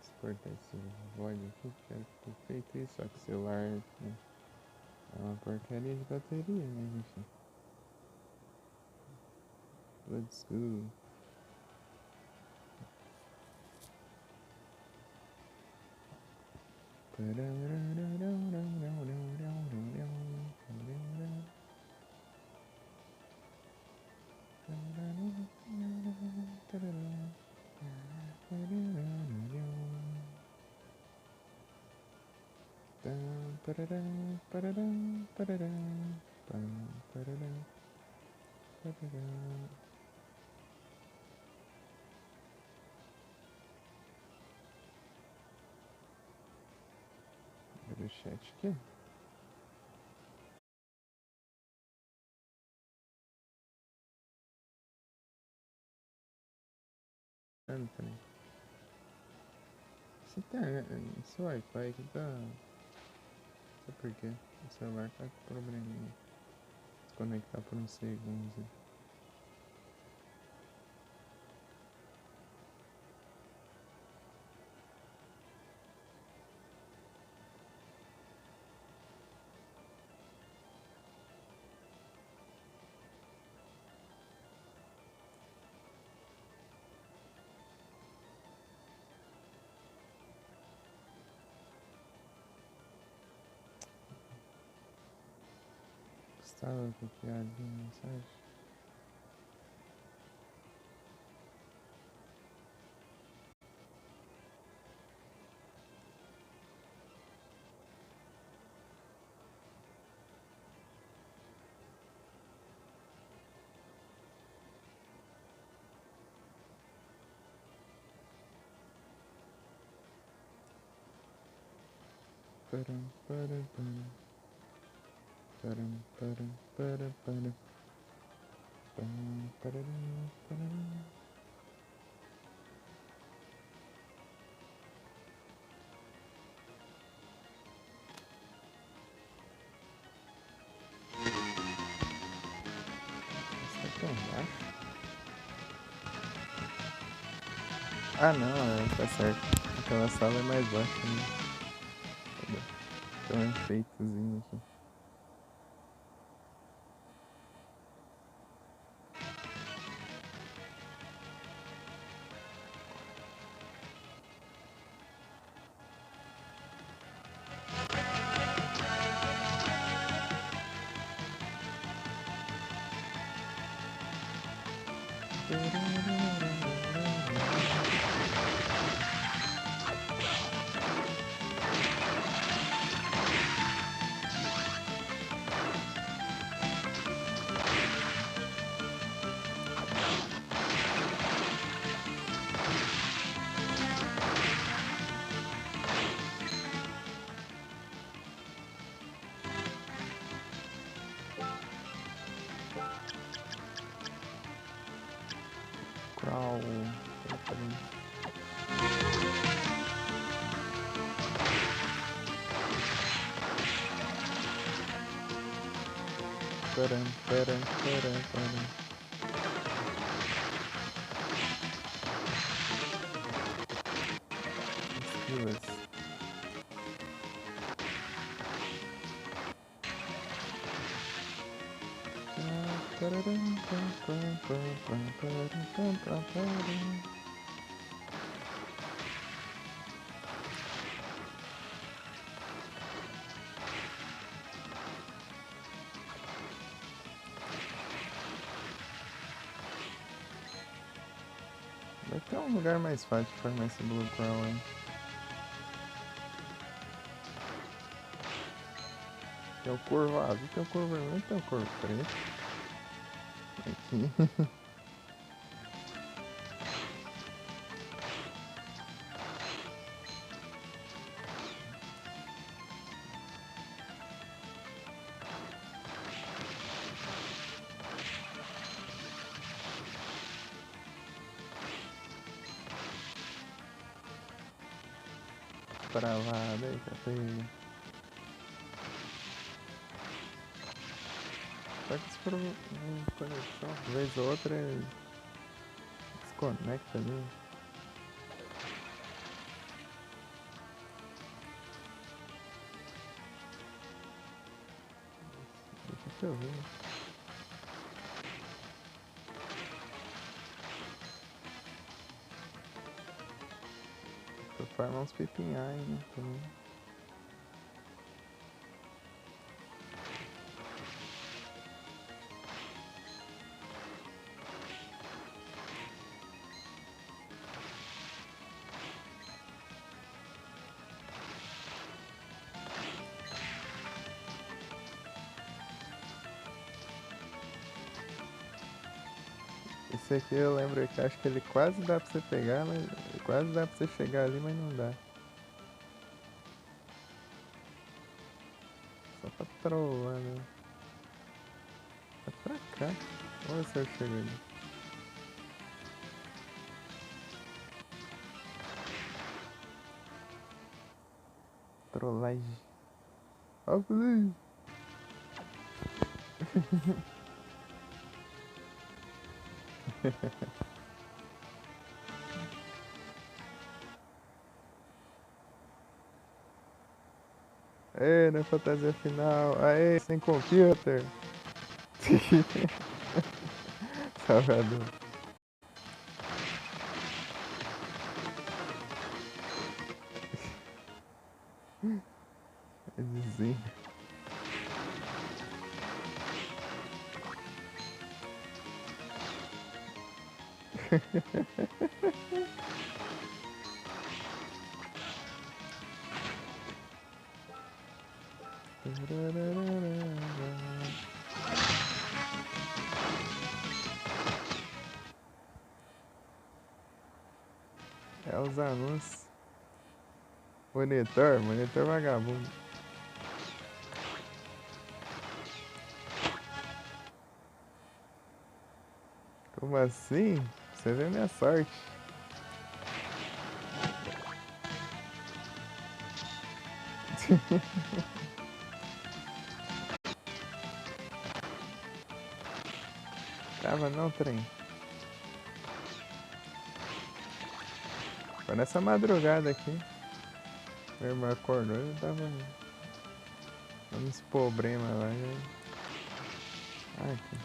Exportar esse VOD aqui, quero ter feito isso, só que o celular, né, é uma porcaria de bateria, né, enfim. Let's go. Abre o chat aqui. Anthony. Você tá. Esse Wi-Fi aqui tá. Não sei por quê. O celular tá com probleminha. Desconectar por uns segundos. Estava copiado de mensagem. Param, param, param. Param, param, param, param. Param, pararam, pararam. embaixo? Ah não, tá certo. Aquela sala é mais baixa, né? Tem um efeitozinho aqui. Crawl. Param, param, param, param. Esquilas. Vai ter um lugar mais fácil de formar esse Blue Crawl, hein? Tem o corvo azul, tem o corvo vermelho, tem o corvo preto. Aqui. Pra lá, deita, pega. Só que se for uma conexão, vez ou outra, desconecta ali. Deixa eu ver. Pra formar uns pepinhais, né? Também. Esse aqui eu lembro que acho que ele quase dá pra você pegar, mas quase dá pra você chegar ali, mas não dá. Só pra trollar, né? É pra cá. Olha se eu chego ali. Trollagem. Ó, falei. Aê, na fantasia final. Aê, sem computer. Salvador. Vizinho. É os anúncios. Monitor, monitor vagabundo. Como assim? Você vê minha sorte. Tava não, trem. Foi nessa madrugada aqui. Meu irmão acordou e eu tava dando uns problemas lá. Aqui.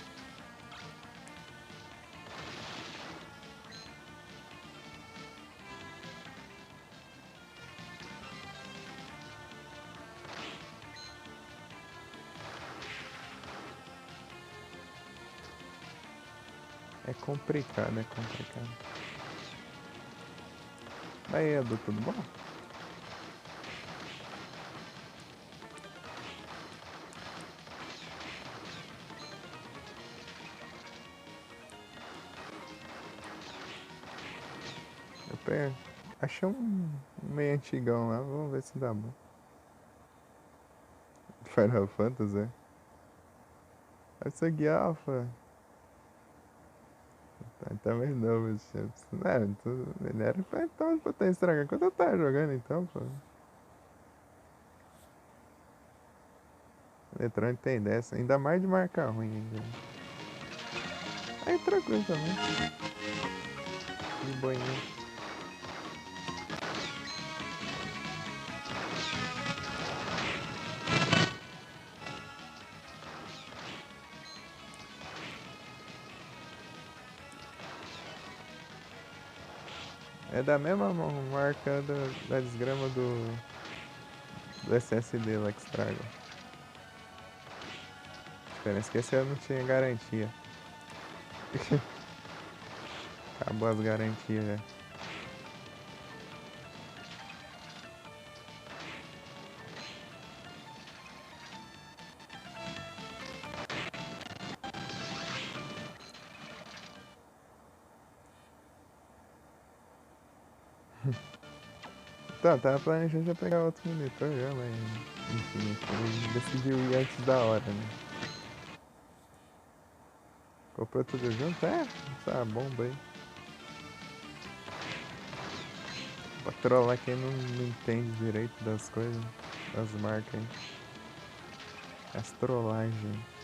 É complicado, é complicado. Aí, Edu, tudo bom? Achei um meio antigão lá, vamos ver se dá bom. Final Fantasy, é? Essa aqui é Alpha. Também não, meus chefes. Não, ele era então pra ter estragado quando eu tava jogando então, pô. Eletrônico tem dessa, ainda mais de marcar ruim ainda. Aí tranquilo também. De boinha. É da mesma marca da desgrama do SSD lá que estraga. A diferença é que esse eu não tinha garantia. Acabou as garantias já. Então, tava planejando já pegar outro monitor já, mas enfim, ele decidiu ir antes da hora, né? Comprou tudo junto? É, essa bomba aí. Pra trollar quem não entende direito das coisas, das marcas aí. As trollagens.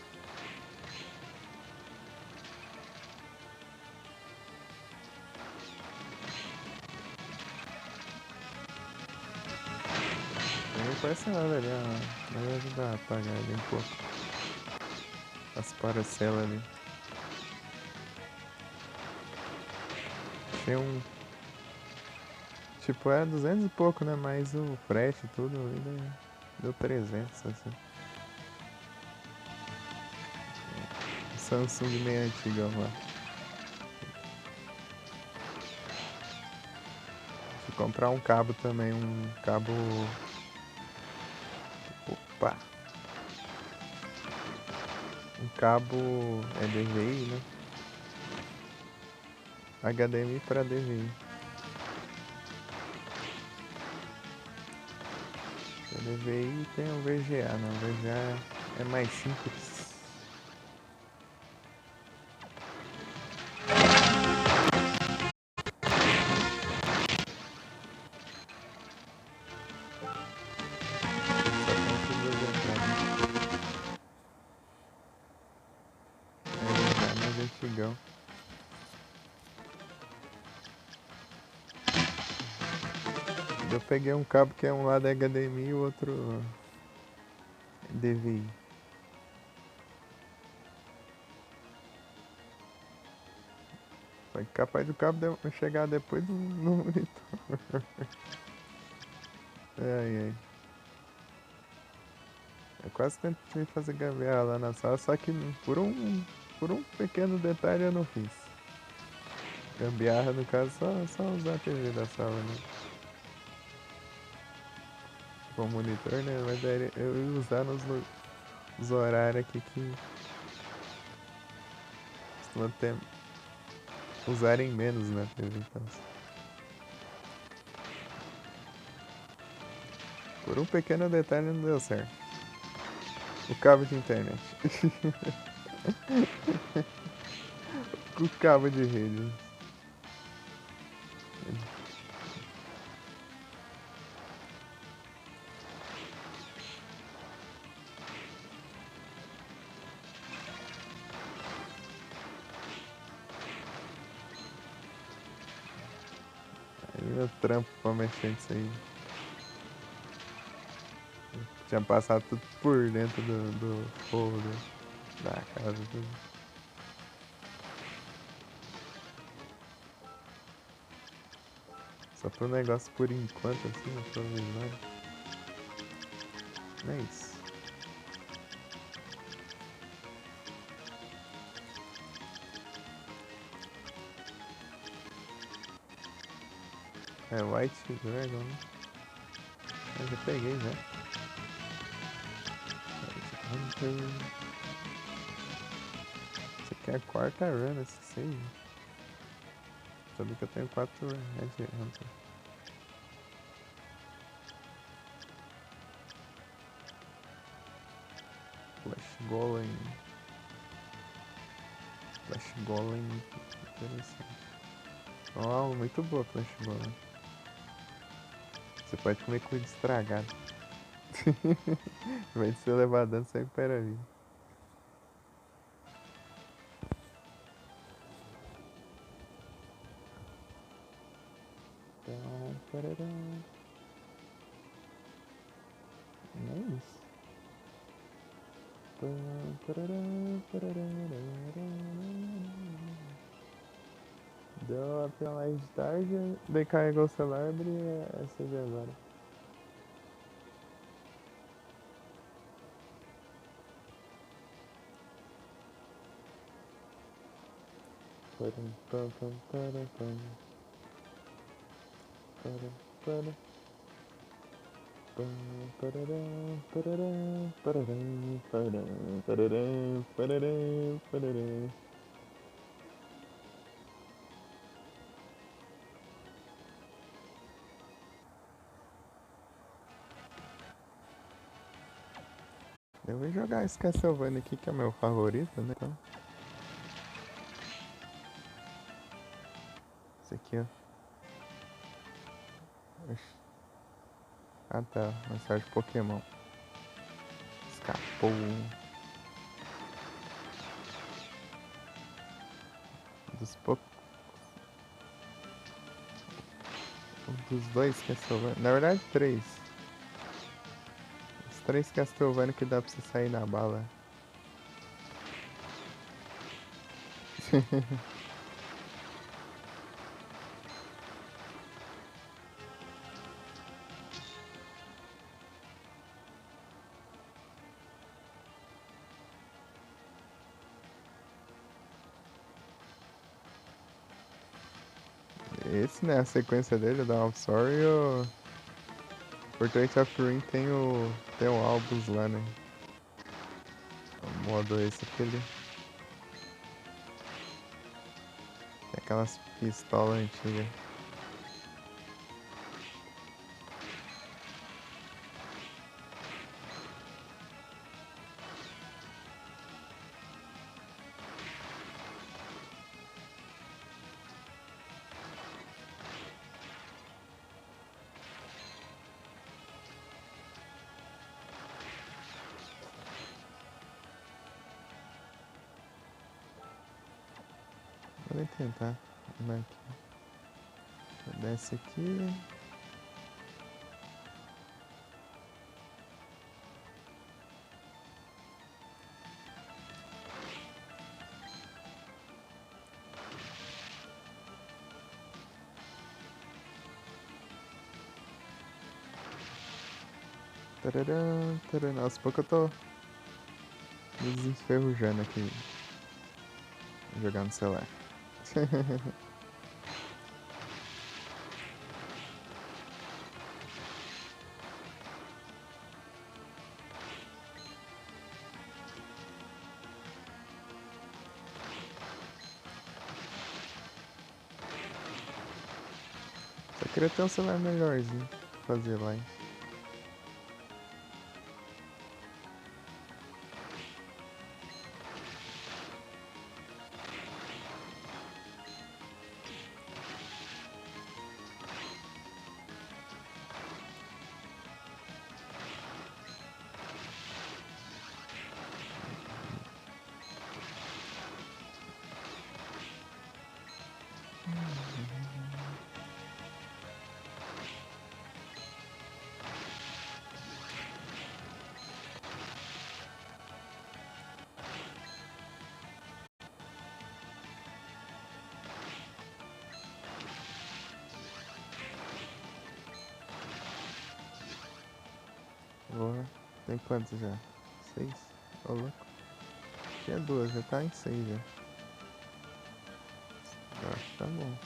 Não parece nada ali, ó. Vai ajudar a apagar ali um pouco. As paracelas ali. Achei um. Tipo, é 200 e pouco, né? Mais o frete e tudo ali deu 300, assim. Samsung meio antigão lá. Fui comprar um cabo também, um cabo. Opa! Um cabo é DVI, né? HDMI para DVI. O DVI tem o VGA, não. O VGA é mais simples. Só tem essas duas entradas. É mais antigão. Eu peguei um cabo que é um lado HDMI e o outro DVI. Foi capaz do cabo chegar depois no monitor. Ai, ai. Eu quase tentei fazer gambiarra lá na sala, só que por um pequeno detalhe eu não fiz. Gambiarra, no caso, só usar a TV da sala, né? Com o monitor, né? Mas daí eu ia usar nos horários aqui que costuma ter, usarem menos na TV, então. Por um pequeno detalhe não deu certo. O cabo de internet. O cabo de rede. Deu trampo pra mexer nisso aí. Tinha passado tudo por dentro do forro da casa. Tudo. Só pro negócio por enquanto, assim, no provisório. Não é isso. É White Dragon, né? Eu já peguei já. Hunter. Isso aqui é a quarta run, esse save. Sabia que eu tenho 4 Red Hunter. Flash Golem. Flash Golem. Interessante. Oh, muito boa Flash Golem. Você pode comer comida estragada. Vai ser levar dano, você recupera a vida. É isso. Deu a penalidade de tarde, daí carregou o celular e abri a CV agora. Eu vou jogar esse Castlevania aqui que é meu favorito, né? Então. Esse aqui, ó. Ah tá, mensagem de Pokémon. Escapou. Dos dos dois Castlevania. Na verdade, 3. Os 3 Castlevania que dá pra você sair na bala. Esse, né? A sequência dele, da Offshore e o Portrait of Ruin tem o Albus lá, né? O modo esse aquele. Tem aquelas pistolas antigas. Vou tentar. Desce aqui. Tararã, tararã. Aos poucos eu tô me desenferrujando aqui. Jogar no celular. Só queria ter um celular melhorzinho pra fazer live. avó. Tem quantos já? 6? Ô, louco. Tinha 2, já tá em 6 já. Eu acho que tá bom.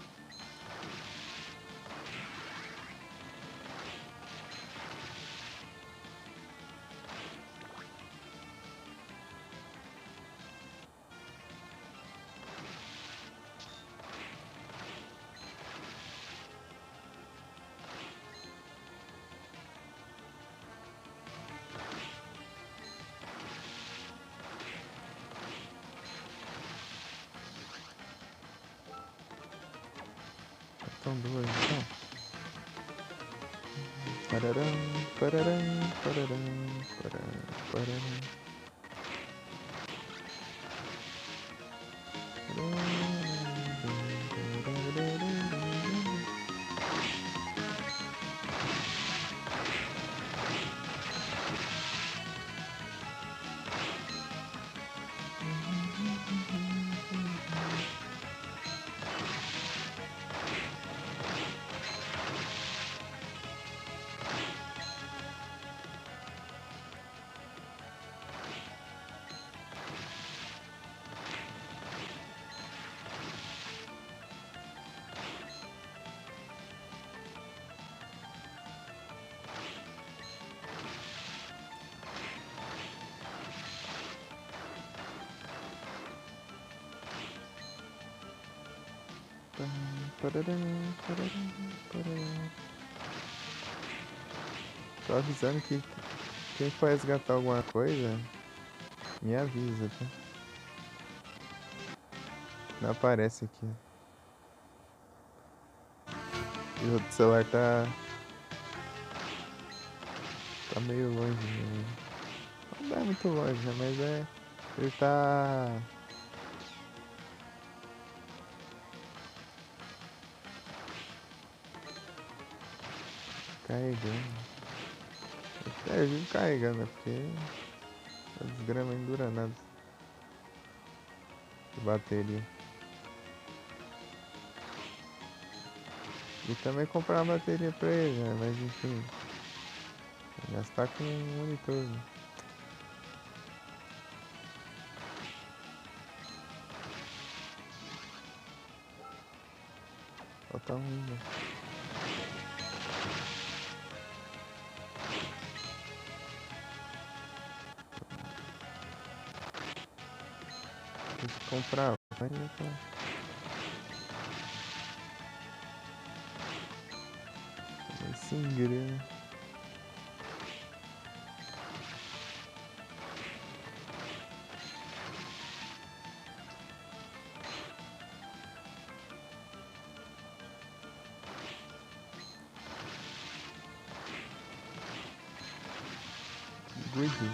Então 2, então. Pararam, pararam, pararam, pararam, pararam. Tô avisando que quem for resgatar alguma coisa, me avisa, tá? Não aparece aqui. E o outro celular tá meio longe, né? Não é muito longe, né? Mas ele tá carregando. Eu vivo carregando, né? Porque a desgrama não dura nada de bateria. E também comprar uma bateria pra ele, né? Mas enfim, gastar com um monitor, né? Falta um, né? Tem que comprar. Vai pra... Mas sem grana. Greedy.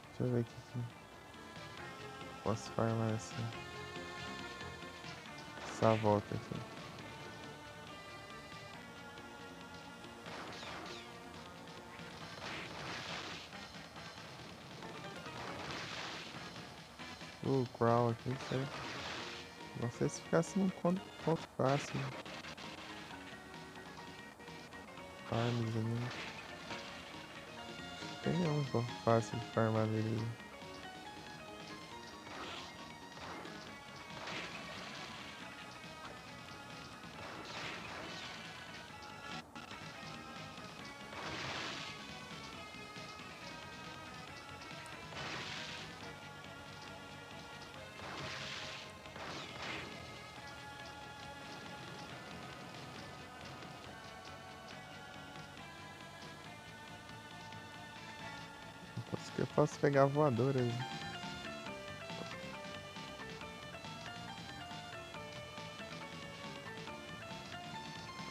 Deixa eu ver aqui que posso farmar essa volta aqui. O crawl aqui, certo? Não sei se ficasse num ponto fácil. Farms ali. Tem nenhum ponto fácil de farmar dele. Acho que eu posso pegar voadoras.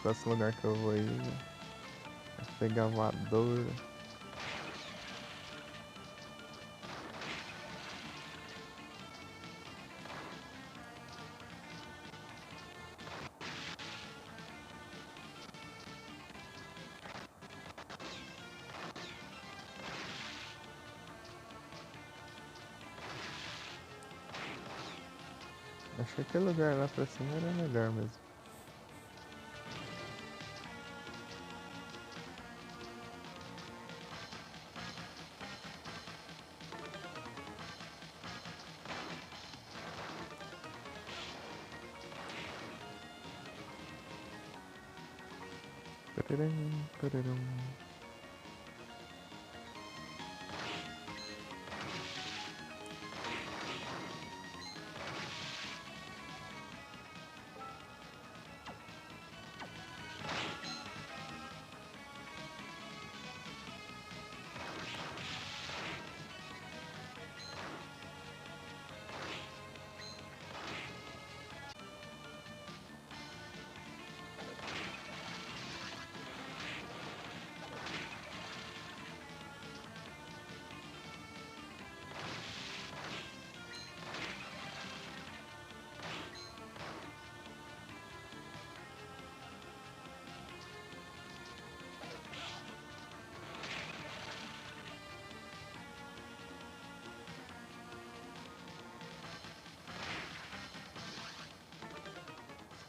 Próximo lugar que eu vou ir, né? É pegar voadora. Acho que aquele lugar lá pra cima era melhor mesmo. Pararam, pararam.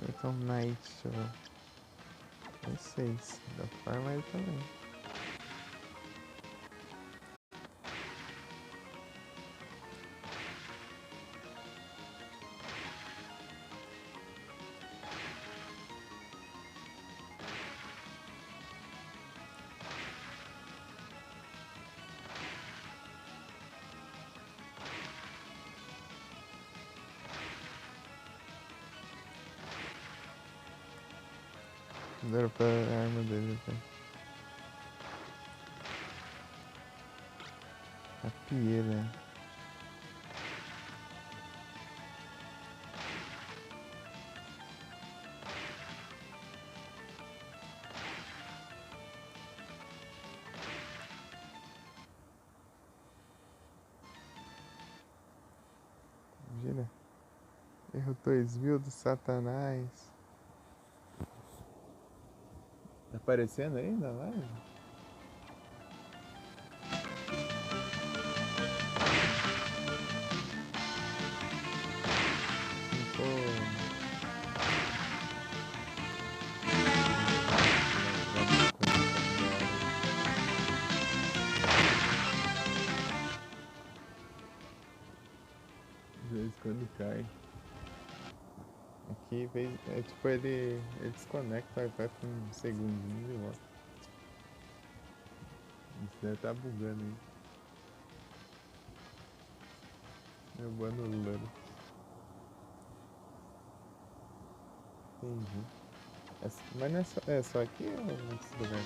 Então, Night, deixa eu ver. Não sei se dá pra farmar ele também. Deram pra arma dele até. A pieira. Gira. Erro 2000 do Satanás. Tá aparecendo aí na live? Às vezes quando cai. Aqui é tipo ele desconecta o Wi-Fi por um segundinho e volta. Isso deve estar bugando aí. Eu vou anulando. Entendi. Mas não é só aqui ou em outros lugares?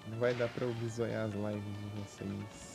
Não vai dar pra eu bisoiar as lives de vocês.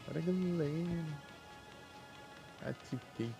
Bora, galera. Atiquei.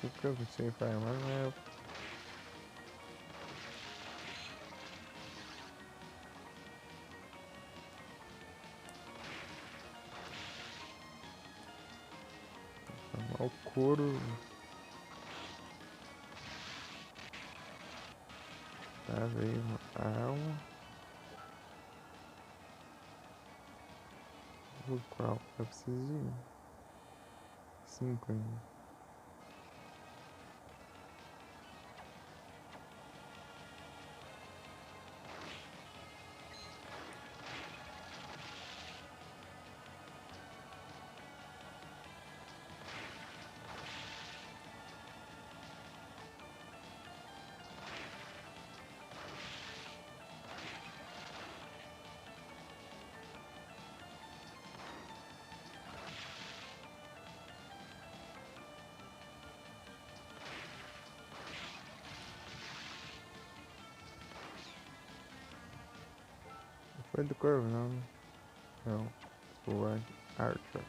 Não se preocupe, sem farmar, mas farmar o couro. Tá, veio uma alma. Qual? Eu preciso de 5 ainda. Foi do corvo, não, né? Não. O Archer.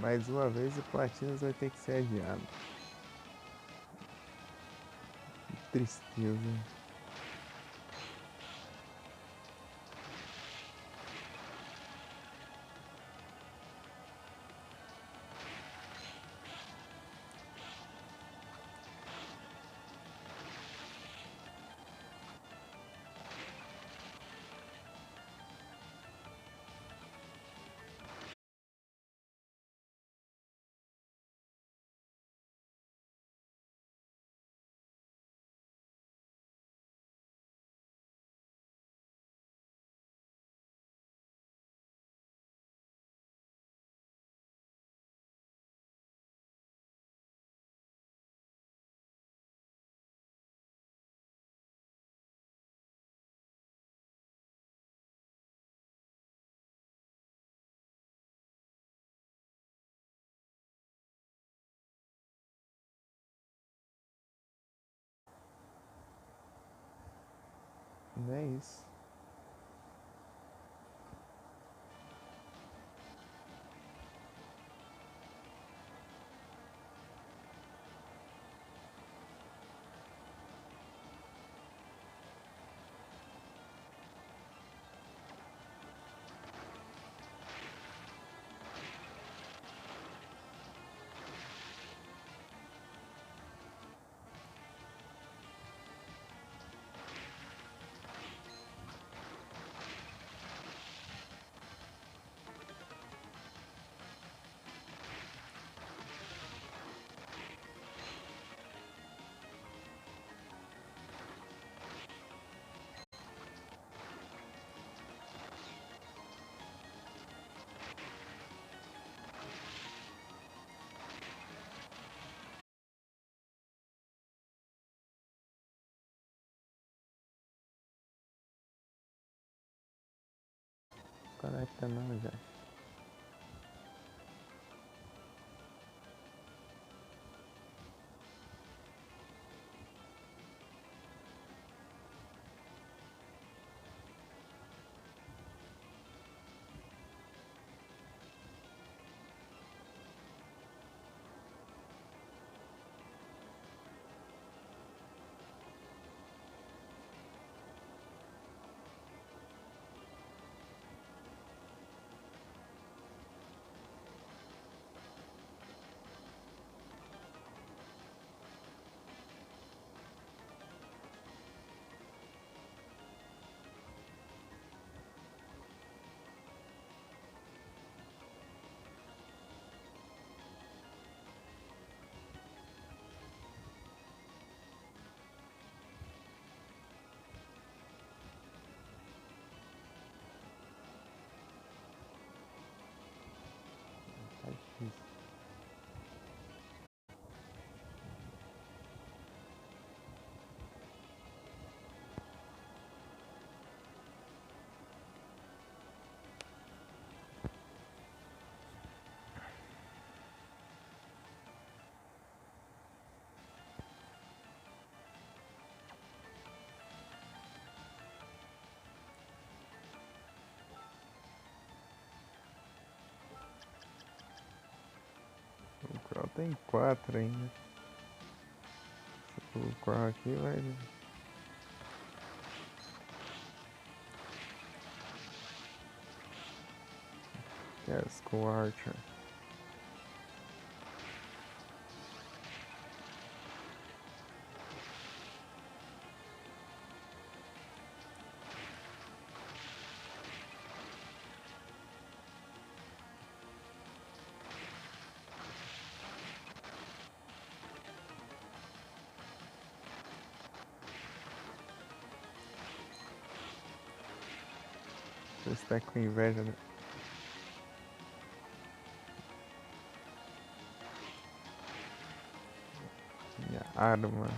Mais uma vez o Platinas vai ter que ser adiado. Que tristeza. Não é isso. conecta não, já. Tá difícil. O Crow tem 4 ainda. Se o Crow aqui vai. Yes, com o Archer. Você tá com inveja, né? Minha arma.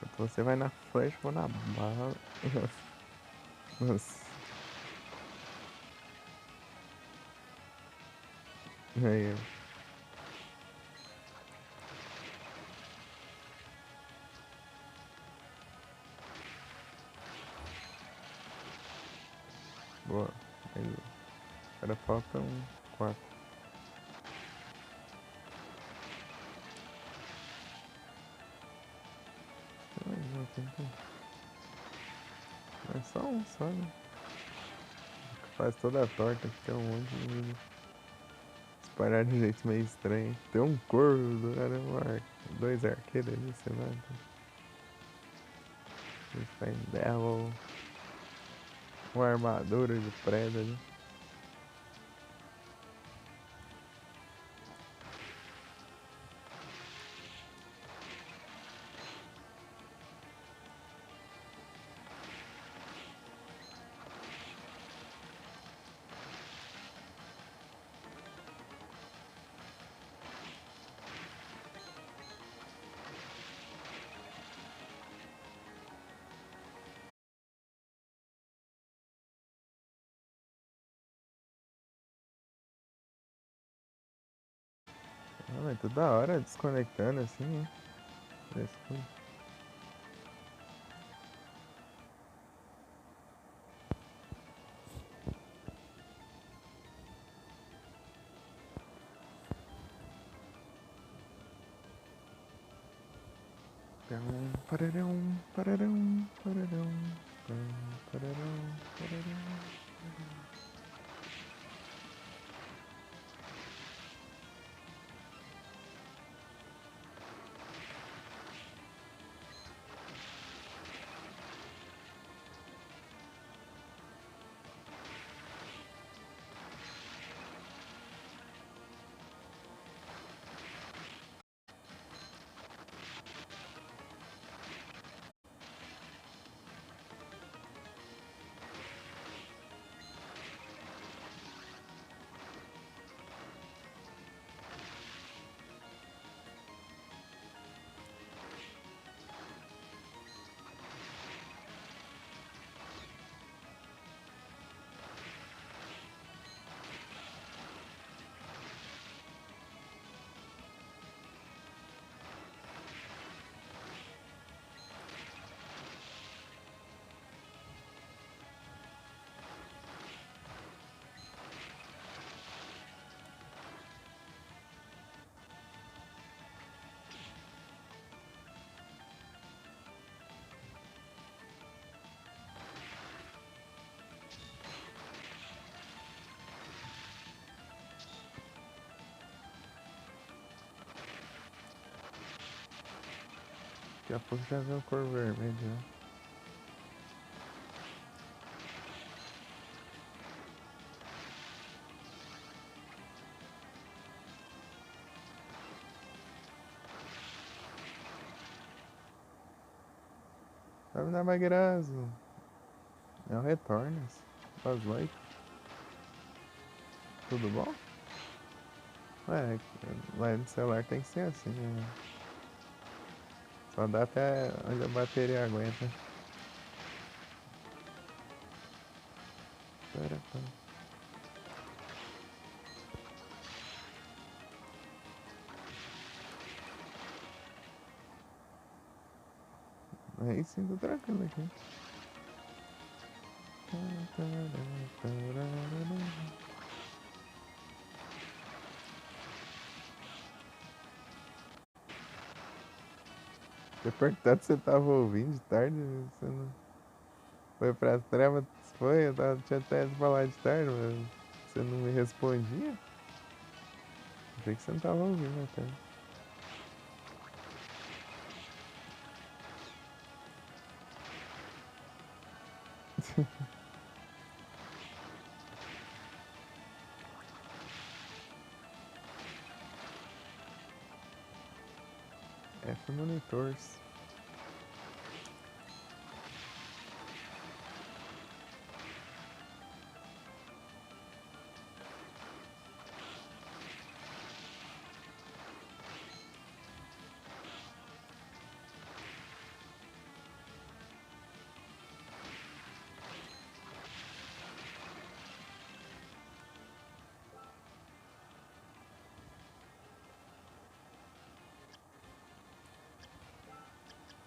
Enquanto você vai na flash, vou na bala. Nossa. Aí, ó. Boa. Aí. Agora falta um 4. É só um só, né? Faz toda a torta, que tem um monte de vida. Espalhar de jeito meio estranho. Tem um corvo do cara, 2 arqueiros ali, sei lá. Está em Devil. Uma armadura de preda ali. Ah, mas toda hora desconectando assim, né? Frescura. Pararão, pararão, pararão, pararão, pararão. Daqui a pouco já vê a cor vermelha, né? Sabe na Maguirazo? É o Retornas. Faz like. Tudo bom? É, lá no celular tem que ser assim, né? Só dá até onde a bateria aguenta. Aí sim, tô tranquilo aqui. Eu perguntado se você tava ouvindo de tarde, você não foi pras trevas, foi, tinha até falar de tarde, mas você não me respondia. Achei que você não tava ouvindo até. F Monitors.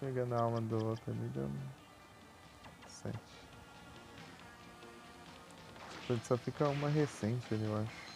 Pegando a alma do outro ali, deu 7. Tipo, só fica uma recente ali, eu acho.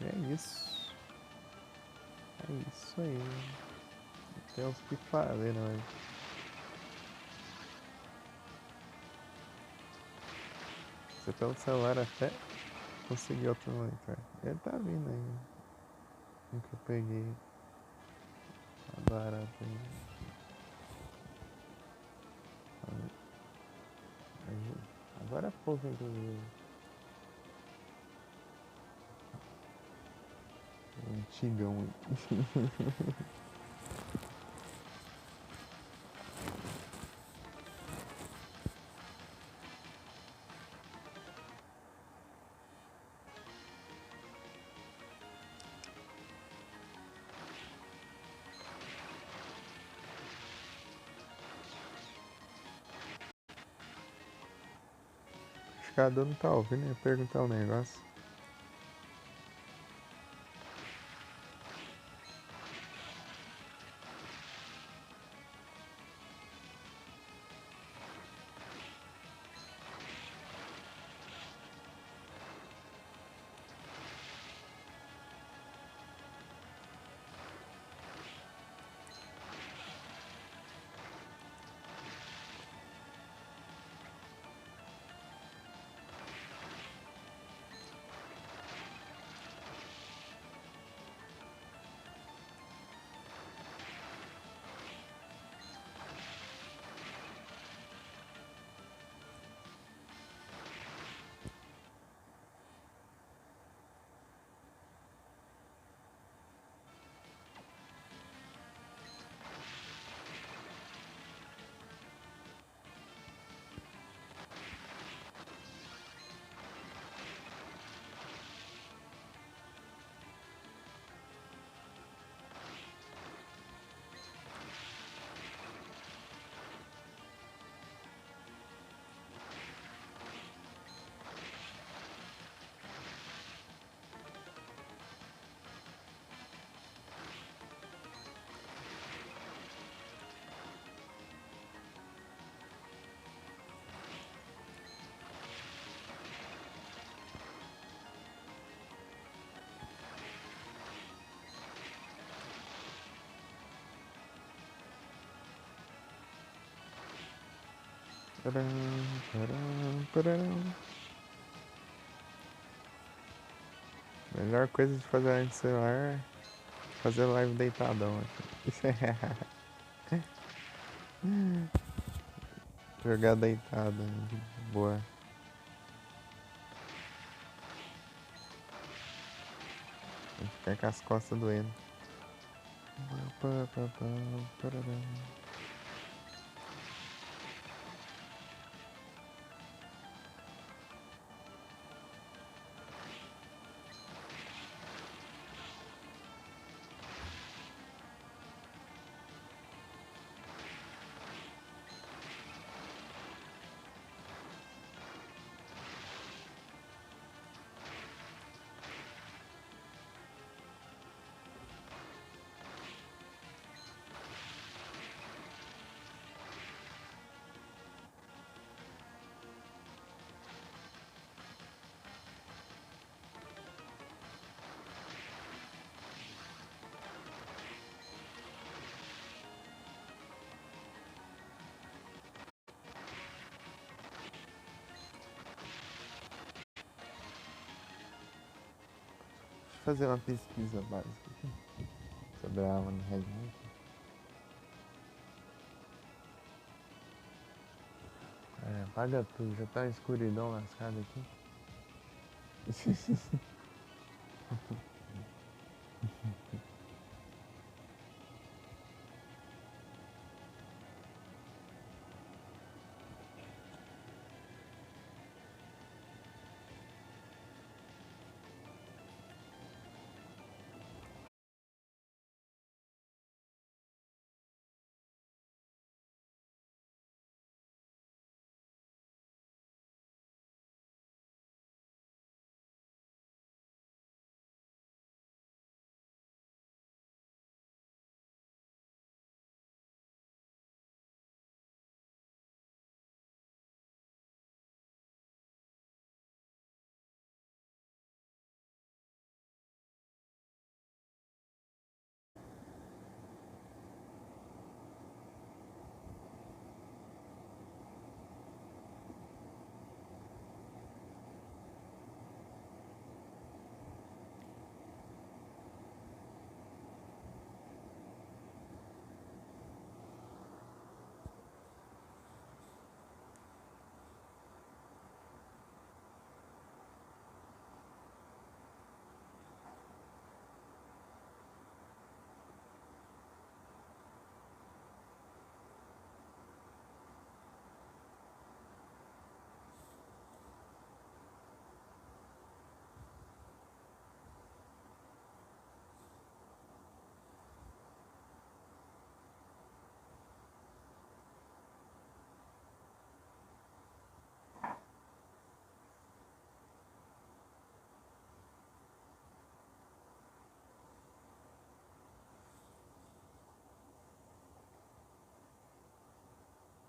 É isso. É isso aí. Temos que fazer, não é? Você pelo celular até conseguiu outro monitor. Ele tá vindo aí. Nunca peguei a barata aí. Agora é pouco, inclusive. Antigão aí. Acho que a Cadu não tá ouvindo, ia perguntar um negócio. Param, param, param. Melhor coisa de fazer live no celular é fazer live deitadão aqui. Jogar deitado, boa. Ficar com as costas doendo. Fazer uma pesquisa básica aqui sobre a Alan Redmond. Apaga tudo, já tá escuridão lascado aqui.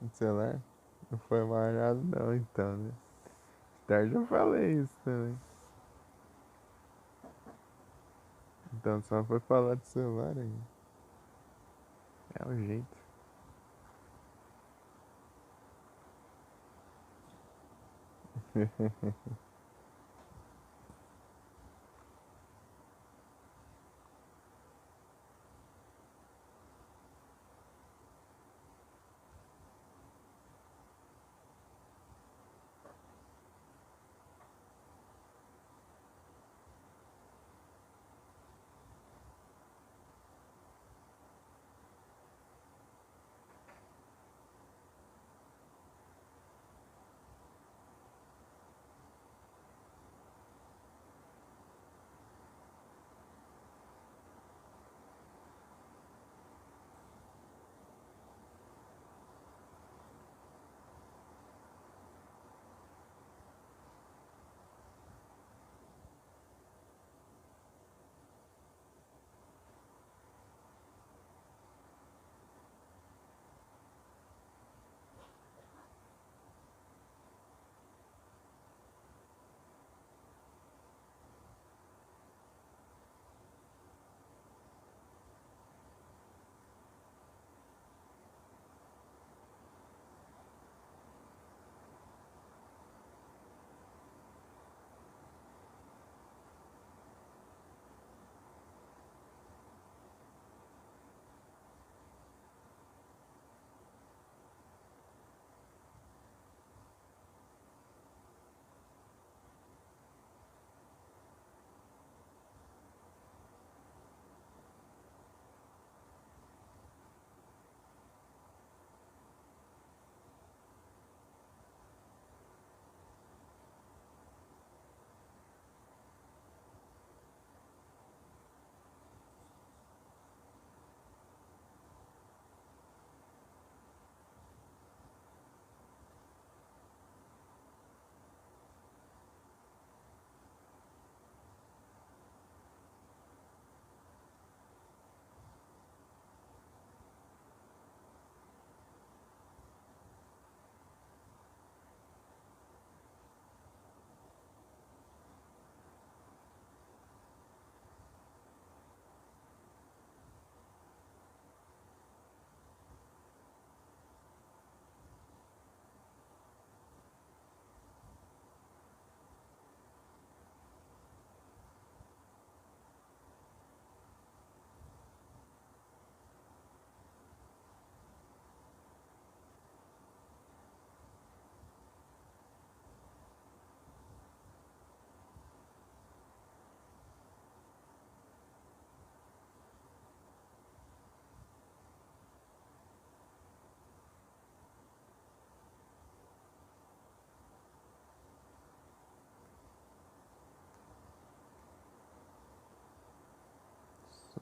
No celular? Não foi malhado não, então, né? Tarde eu falei isso também. Então só foi falar do celular aí. É o jeito.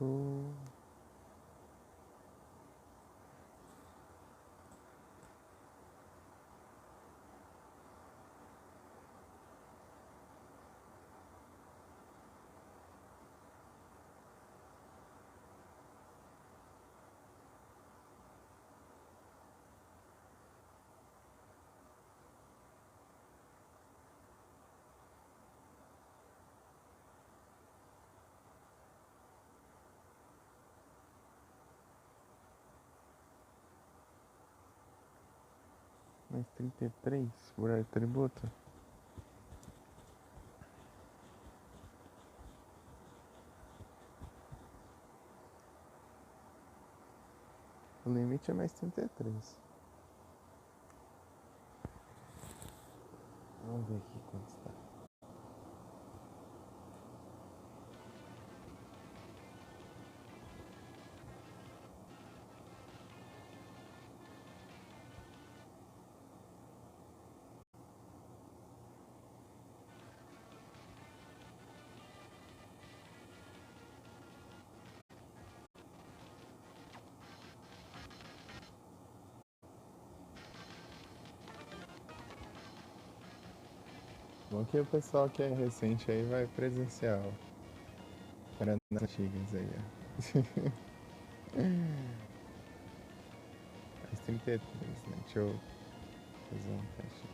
Oh. Mais 33 por atributo. O limite é mais 33. Vamos ver aqui quanto está. Bom que o pessoal que é recente aí vai presencial. Para as antigas aí, ó. Mais 33, né? Deixa eu fazer um teste.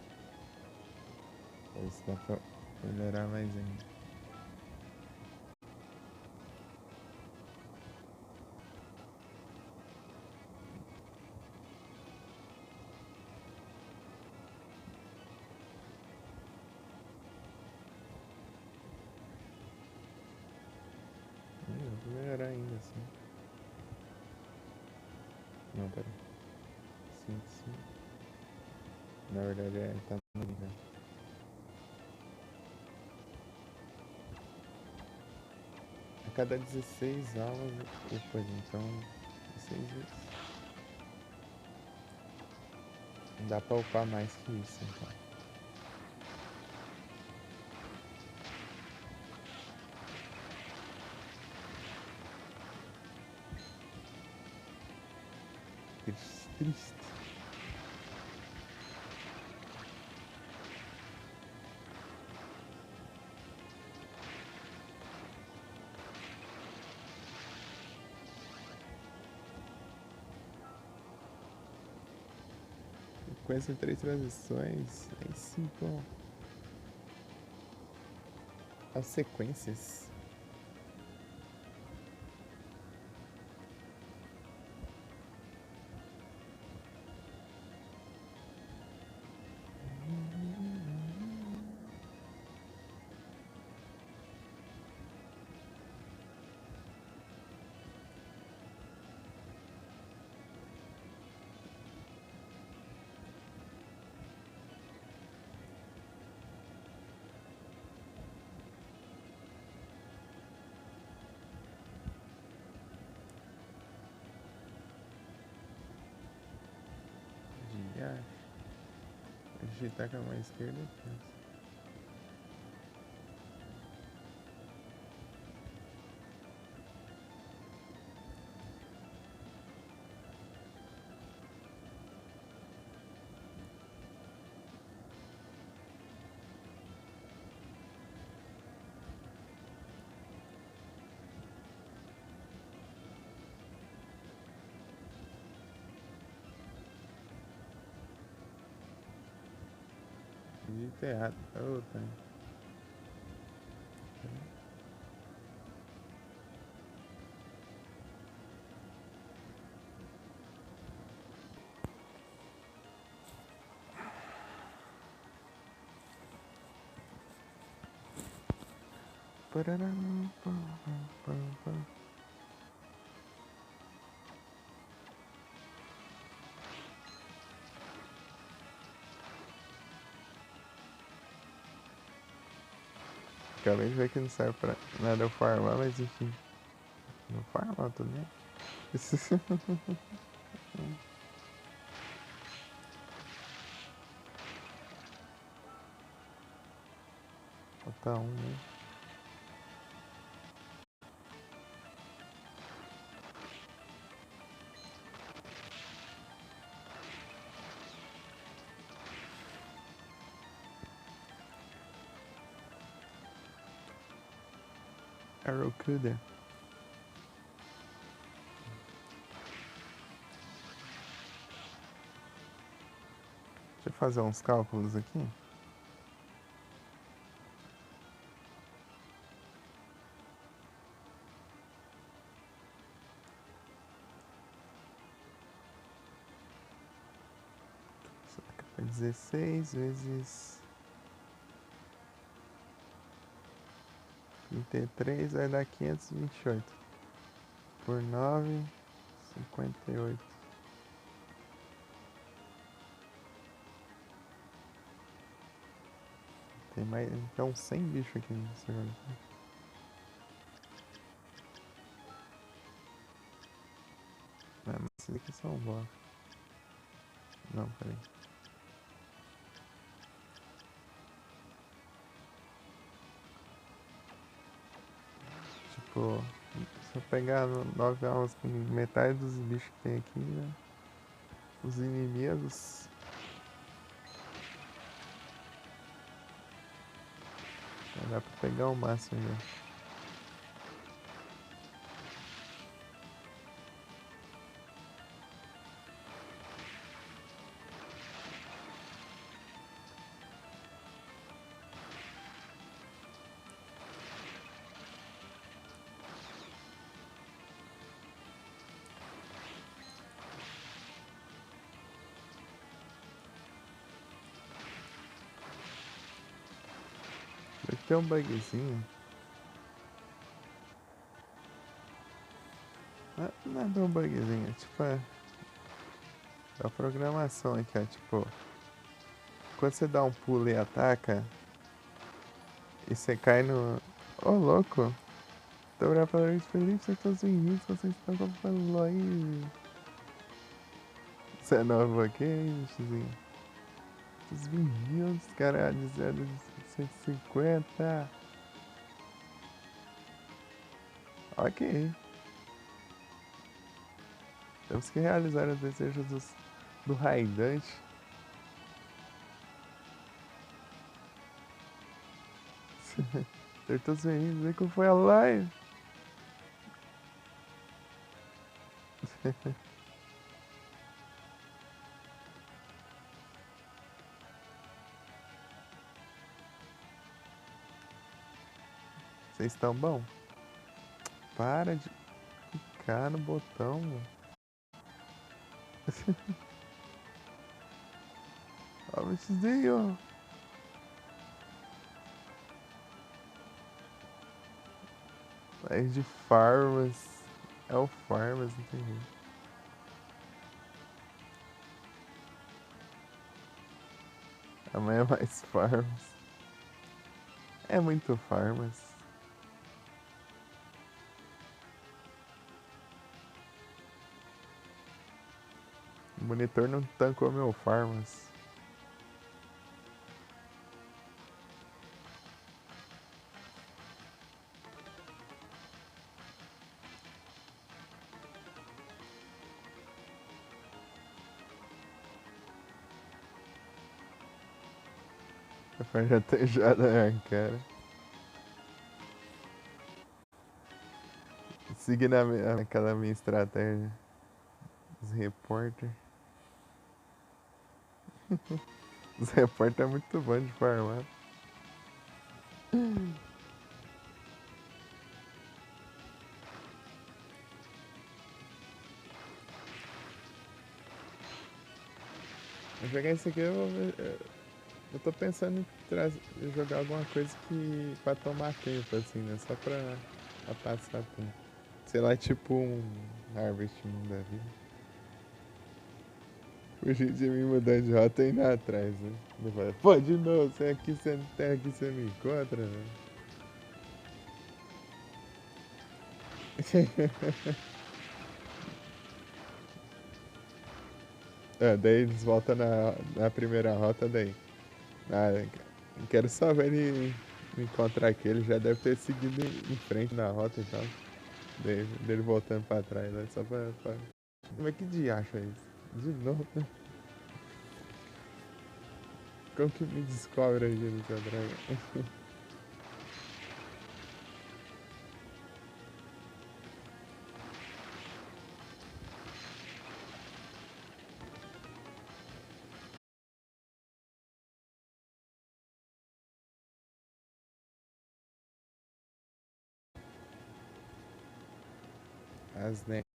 Ver se dá pra melhorar mais ainda. Vou melhorar ainda assim. Não, pera. 5, 5. Na verdade é, tá no nível. A cada 16 aulas, depois então 16 vezes. Não dá pra upar mais que isso então. Triste. Com essas 3 transições, aí sim, pô. As sequências. Digitar com a mão esquerda e pensa. Digita errado. Oh, tá. Pararam, pam, pam, pam. Acabei de ver que não serve pra nada eu farmar, mas enfim. Não farma, tudo bem? Falta um, né? Arrokuda. Deixa eu fazer uns cálculos aqui. Saca, 16 vezes 33 vai dar 528. Por 9, 58. Tem mais. Então 100 bichos aqui nesse jogo. Ah, mas esses aqui são bons. Não, peraí. Tipo, se eu pegar 9 almas com metade dos bichos que tem aqui, né? Os inimigos. Dá pra pegar o máximo já. Deve ter um bugzinho. Não é bem um bugzinho, tipo, é a programação aqui, ó. Tipo, quando você dá um pulo e ataca, e você cai no. Ô, louco! Dobrar para os felizes, são todos bem-vindos, vocês estão comprando aí. Você é novo aqui, bichozinho? Todos bem-vindos, caralho, 0,150. Ok. Temos que realizar os desejos do raidante. Ser todos bem-vindos, vem como foi a live. Vocês estão bom? Para de clicar no botão, mano. Ó, o bichozinho. É de farmas. É o farmas, entendi. Amanhã é mais farmas. É muito farmas. O monitor não tancou meu farmas. A já tejada na cara. Seguindo aquela minha estratégia. Os repórter. Os repórter é muito bom de farmar. Vou pegar esse aqui, eu tô pensando em jogar alguma coisa que pra tomar tempo, assim, né? Só pra passar tempo. Sei lá, tipo um Harvest Moon da vida. Fugir de mim mudando de rota e indo atrás, né? Depois, pô, de novo, você aqui, você não tem aqui, você me encontra, né? É, daí eles voltam na primeira rota, daí. Ah, quero só ver ele encontrar aqui. Ele já deve ter seguido em frente na rota e tal. Dele voltando pra trás, né? Só pra... Como é que de acha isso? De novo, né? Como que me descobre aí no seu dragão? As net.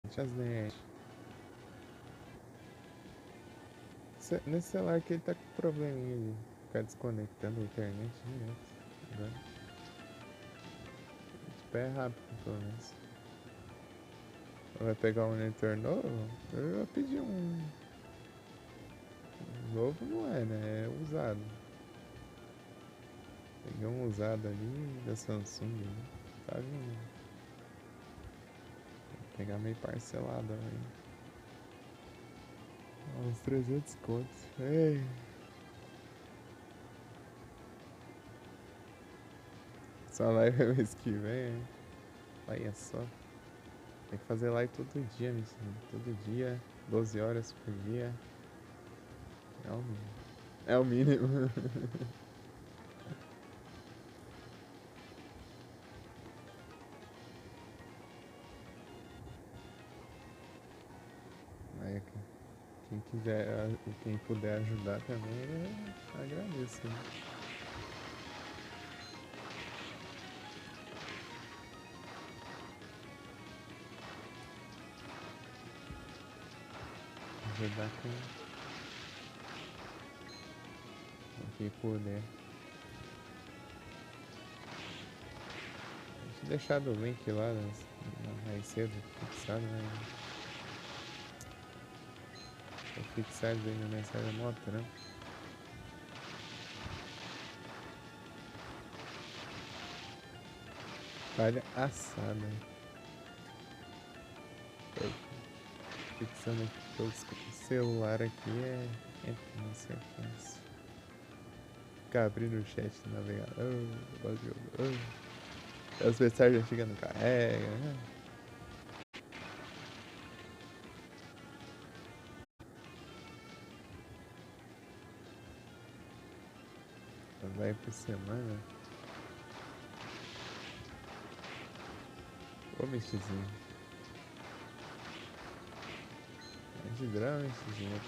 Nesse celular aqui ele tá com probleminha de ficar desconectando a internet direto. Agora. Tipo, é rápido, pelo menos. Vai pegar um monitor novo? Eu já pedi um. Novo não é, né? É usado. Peguei um usado ali da Samsung, né? Tá vindo. Vou pegar meio parcelado aí. Uns 300 contos. Ei. Só live mês que vem, hein? Olha só. Tem que fazer live todo dia, meu senhor. Todo dia, 12 horas por dia. É o mínimo. É o mínimo. Aí, quem quiser, quem puder ajudar também, eu agradeço. Né? Ajudar com quem puder. Deixa eu deixar o link lá mais cedo, fixado, né? Tô fixado aí na mensagem é mó trampo. Palha assada. Tô fixando aqui pelo celular aqui não sei fácil. Ficar abrindo o chat do navegador, bagulho. As mensagens chegando não carrega, né? Vai por semana. Ô, Michizinho. É de drama, Michizinho.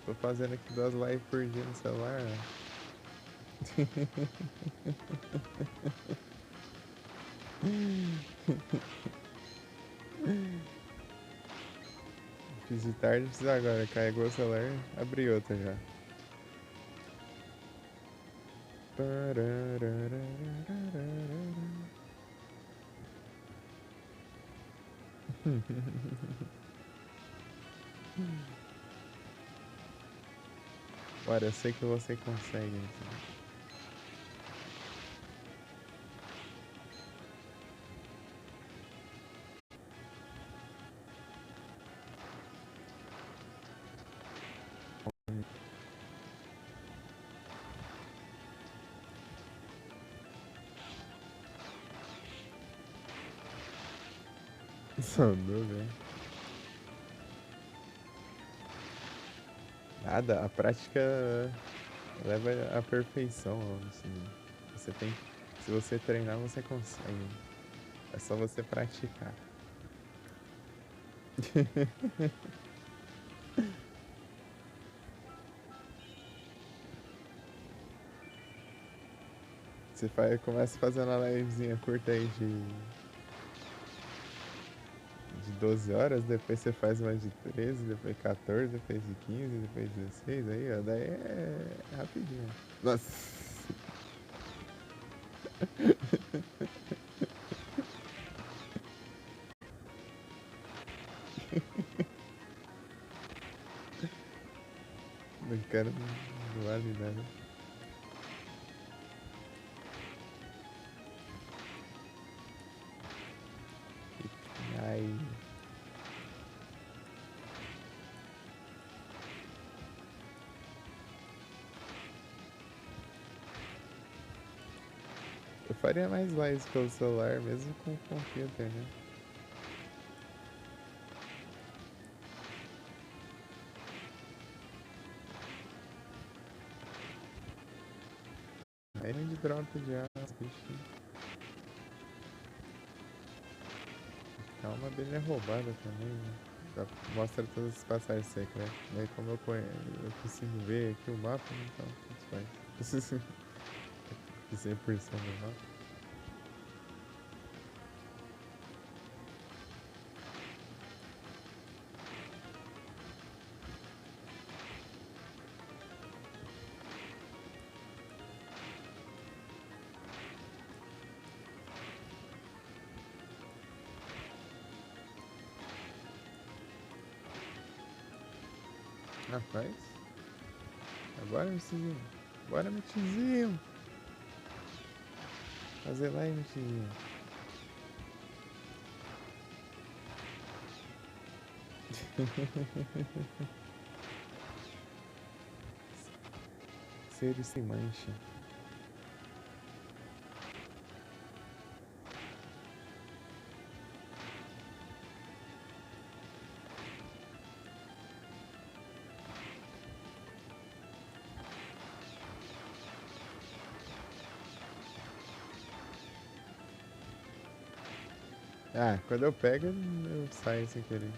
Tô fazendo aqui 2 lives por dia no celular, né? Fiz de tarde, fiz agora. Carregou o celular, abri outra já. Bora, eu sei que você consegue. Então. Só dúvida. Nada, a prática leva à perfeição. Assim. Você tem, se você treinar, você consegue. É só você praticar. Começa fazendo uma livezinha curta aí de 12 horas, depois você faz mais de 13, depois 14, depois de 15, depois 16, aí, ó, daí é rapidinho. Nossa. O cara não vale nada. Ai. Eu faria mais lives pelo celular, mesmo com o computer, né? Aí nem de drop de aço, bicho. É uma abelha roubada também, né? Mostra todas as passagens secretas. Daí como eu consigo ver aqui o mapa, então tanto faz. 100% do mapa. Rapaz, agora Mitizinho. Bora, Mitizinho. Fazer lá aí, Mitizinho. Seres sem mancha. Ah, quando eu pego, eu saio sem querer.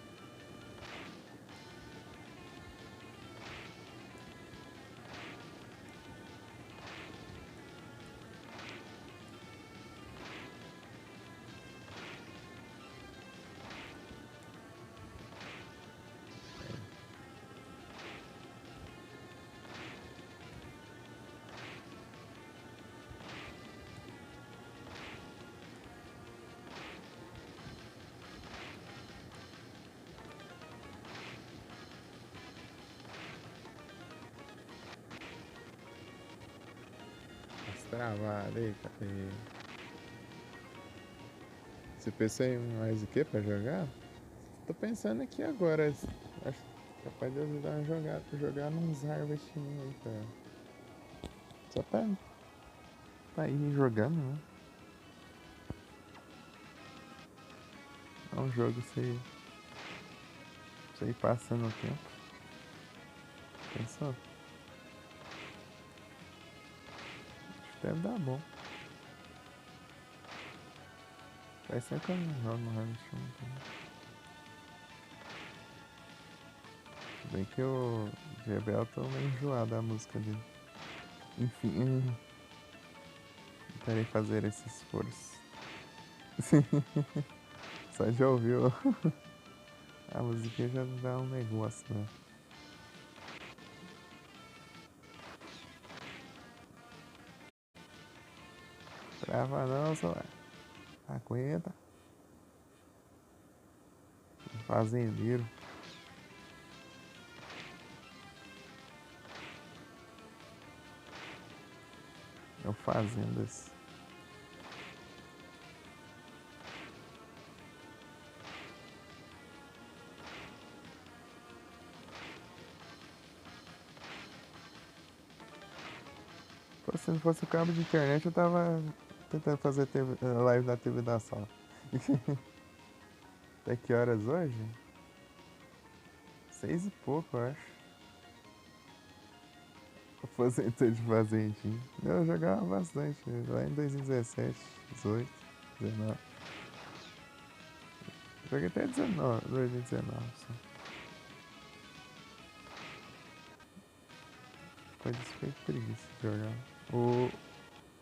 As travadas, eita. Você pensou em mais o que pra jogar? Tô pensando aqui agora. Acho capaz de eu dar uma jogada, jogar nos Harvest Moon aí, cara. Só pra ir jogando, né? É um jogo você ir passando o tempo. Pensou? Acho que deve dar bom. Faz sempre que eu não jogo no Harvest Moon também. Se bem que o Rebel tô meio enjoado da música dele. Enfim, tentarei fazer esse esforço. Só de ouvir a música já dá um negócio, né? Trava não, só aguenta. Fazendeiro. É o Fazendas. Se não fosse o cabo de internet, eu tava tentando fazer live na TV da sala. Até que horas hoje? 6 e pouco, eu acho. Aposentou de fazendinho. Eu jogava bastante, lá em 2017, 18, 19. Joguei até 19, 2019 só. Depois disso fiquei com preguiça de jogar. O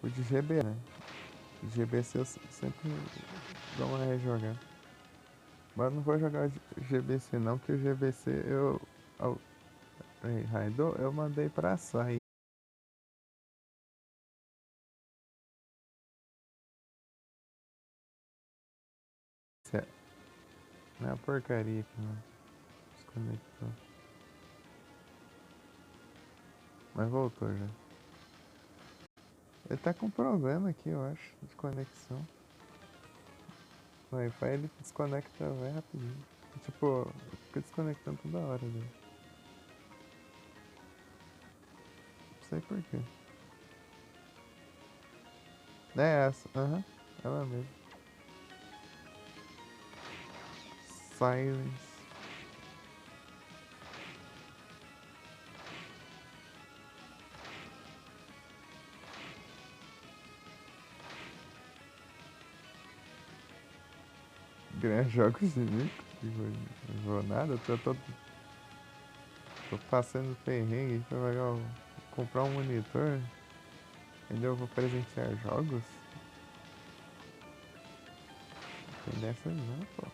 de GB, né? O de GBC eu sempre dou uma rejogada. Mas não vou jogar o GBC não, que o GBC Raidou, eu mandei pra sair. Não é uma porcaria aqui, não. Desconectou. Mas voltou já. Ele tá com problema aqui, eu acho, de conexão. O Wi-Fi ele desconecta vai rapidinho. Tipo, fica desconectando toda hora dele. Não sei porquê. É essa, aham. Ela mesmo. Silence. Ganhar jogos de mim. Não vou nada, tô passando perrengue pra comprar um monitor. Ainda eu vou presentear jogos? Tem dessa não, pô.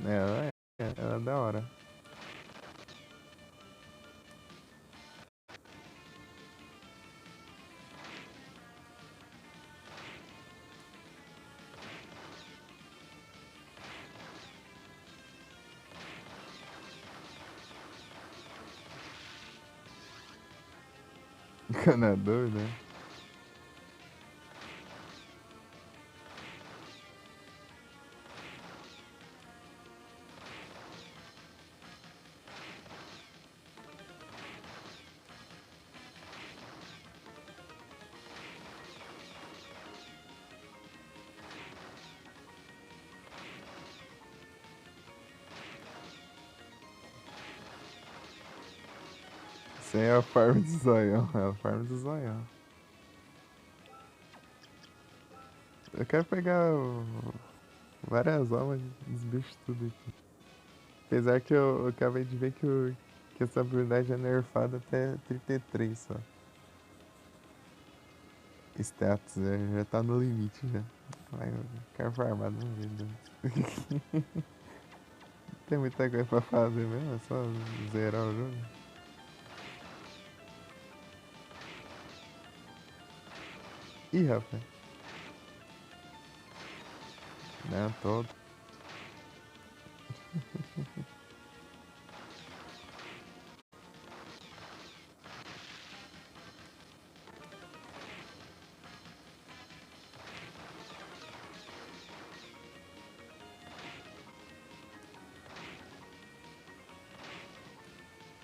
Ela é da hora. Ficando dúvida, né? Isso aí é a farm do zoião. É a farm do zoião. Eu quero pegar várias almas dos bichos tudo aqui. Apesar que eu acabei de ver que essa habilidade é nerfada até 33 só. Status, já tá no limite já. Mas eu quero farmar de um jeito. Tem muita coisa pra fazer mesmo, é só zerar o jogo. Ih, rapaz. Não, todo.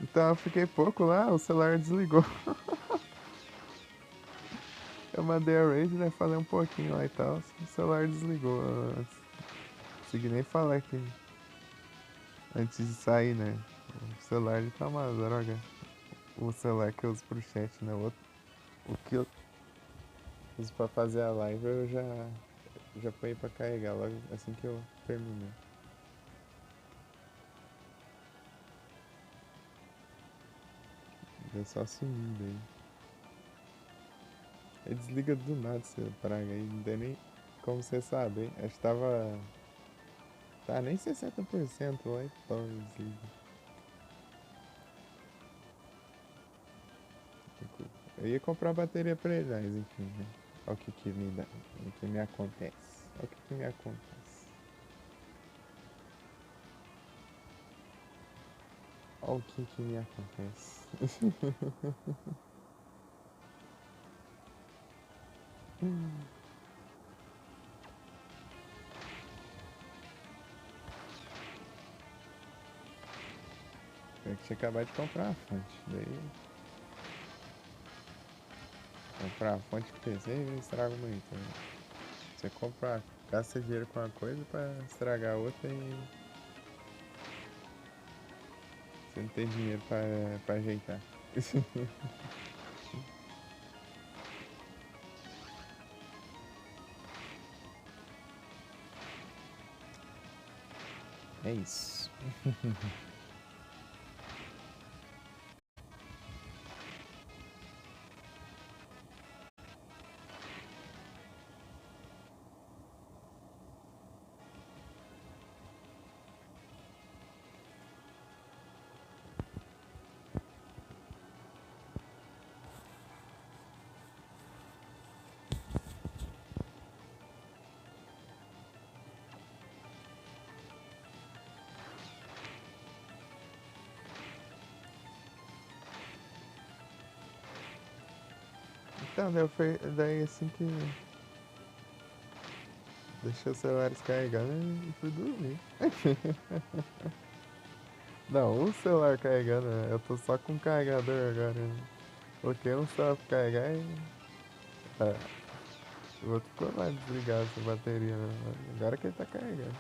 Então eu fiquei pouco lá, o celular desligou. Eu mandei a raid, né? Falei um pouquinho lá e tal. O celular desligou antes. Não consegui nem falar que antes de sair, né? O celular ele tá uma droga. O celular que eu uso pro chat, né? O que eu uso pra fazer a live eu já ponho pra carregar logo assim que eu terminei. É só sumir daí. Ele desliga do nada esse praga aí, não tem nem como você saber. Acho que tava. Tá nem 60% lá, então desliga. Eu ia comprar bateria pra ele, mas enfim, né? Olha o que me dá, o que me acontece. Olha o que me acontece. Olha o que me acontece. Eu tinha acabado de comprar a fonte. Daí, comprar a fonte que PC estraga muito. Né? Você compra, gasta dinheiro com uma coisa pra estragar a outra e você não tem dinheiro pra ajeitar. É isso. Então, daí assim que deixei o celular descarregado e fui dormir. Não, o celular carregando, né? Eu tô só com o carregador agora. Né? Coloquei um celular pra carregar e. É, o outro ficou lá desligado essa bateria. Né? Agora que ele tá carregando.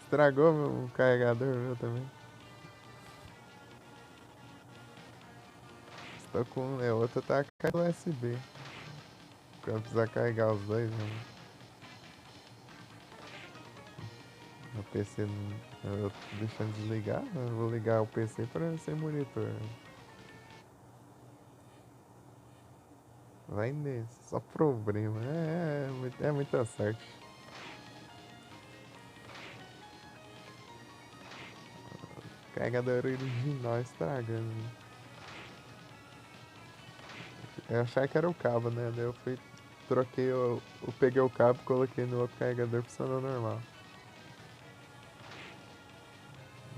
Estragou o carregador meu também. Estou com. É, outro tá com USB. Pra precisar carregar os dois, né? O PC não. Eu tô deixando desligar, né? Eu vou ligar o PC pra ser monitor. Né? Vai nesse, só problema. É muita sorte. Carregador original estragando. Né? Eu achava que era o cabo, né? Daí eu fui, troquei, eu peguei o cabo, coloquei no outro carregador, funcionou normal.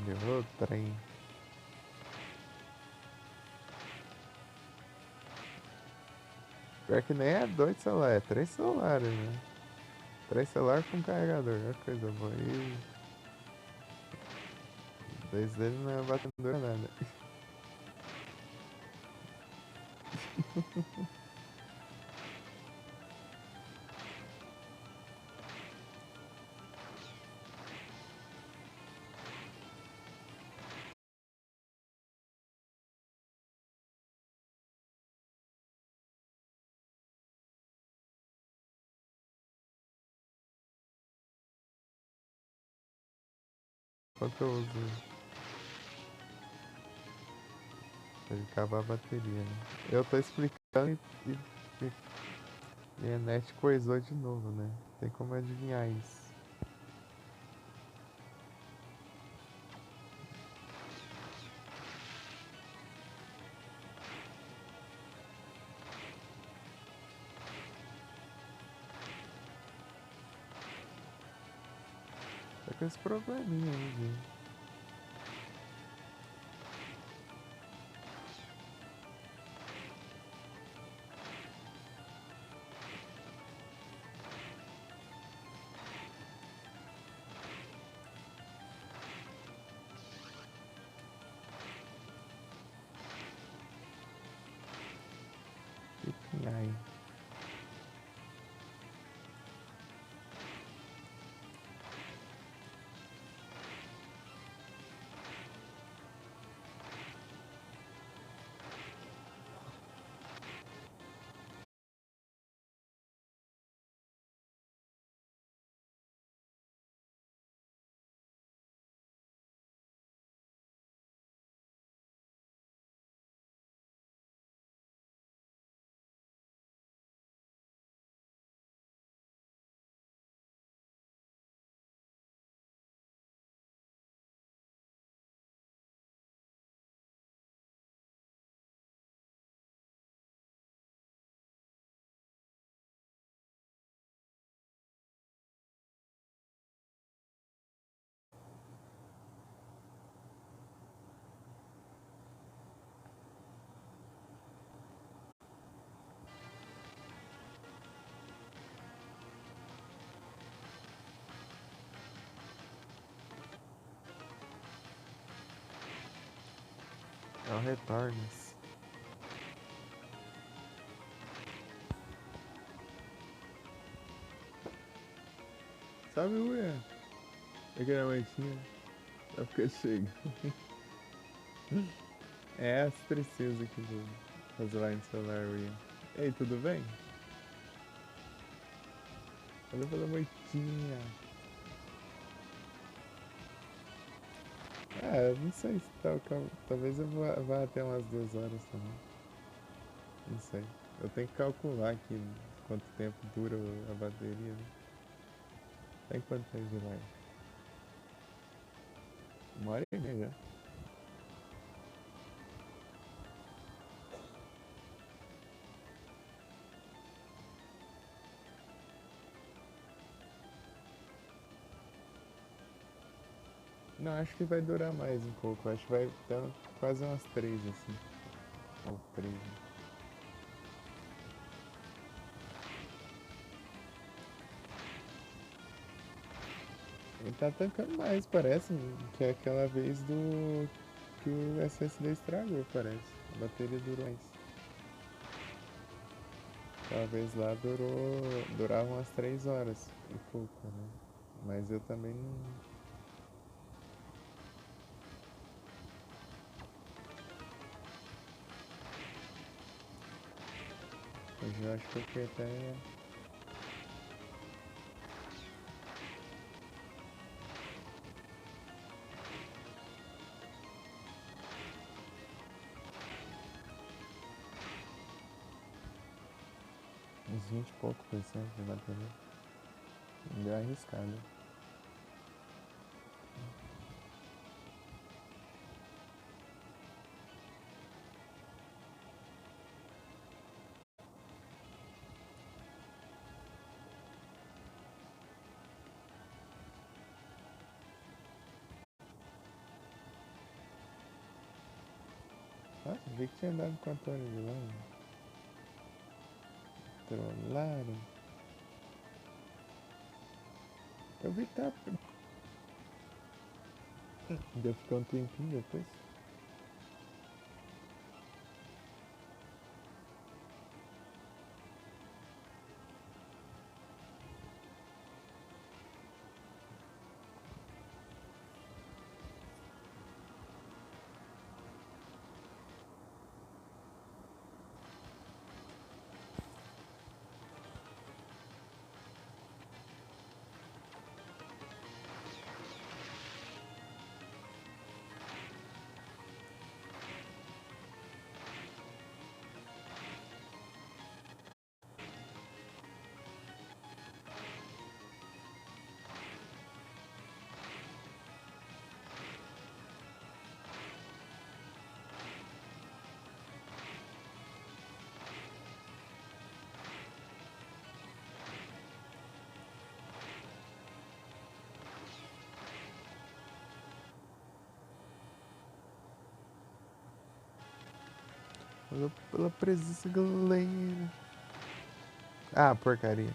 Deu o trem. Pior que nem é dois celulares, é três celulares, né? Três celulares com carregador, é coisa boa. E dois deles não é batedor nada. Quanto eu uso pra ele acabar a bateria, né? Eu tô explicando e a net coisou de novo, né? Tem como adivinhar isso. Tá com esse probleminha aí, gente. Ai, é o retornos. Sabe, William? É que a mãe tinha. Só porque chega. É as tristezas que vou fazer lá no celular, William. Ei, tudo bem? Olha pela moitinha. Ah, eu não sei se tá, talvez eu vá até umas 2 horas também. Não sei. Eu tenho que calcular aqui quanto tempo dura a bateria, né? Tem quanto tempo de live? 1h30 já. Não, acho que vai durar mais um pouco. Acho que vai dar quase umas 3 assim. Ou 3. Ele tá tancando mais, parece, que é aquela vez do que o SSD estragou, parece. A bateria durou mais. Aquela vez lá durava umas 3 horas e pouco, né? Mas eu também não. Hoje eu acho que eu fui até uns 20 e pouco por cento de bateria. Deu arriscado. Ah, vi que tinha dado com a Antônio de lá. Né? Trollaram. Eu vi que tá. Deu ficar um tempinho depois. Valeu pela presença, galera. Ah, porcaria.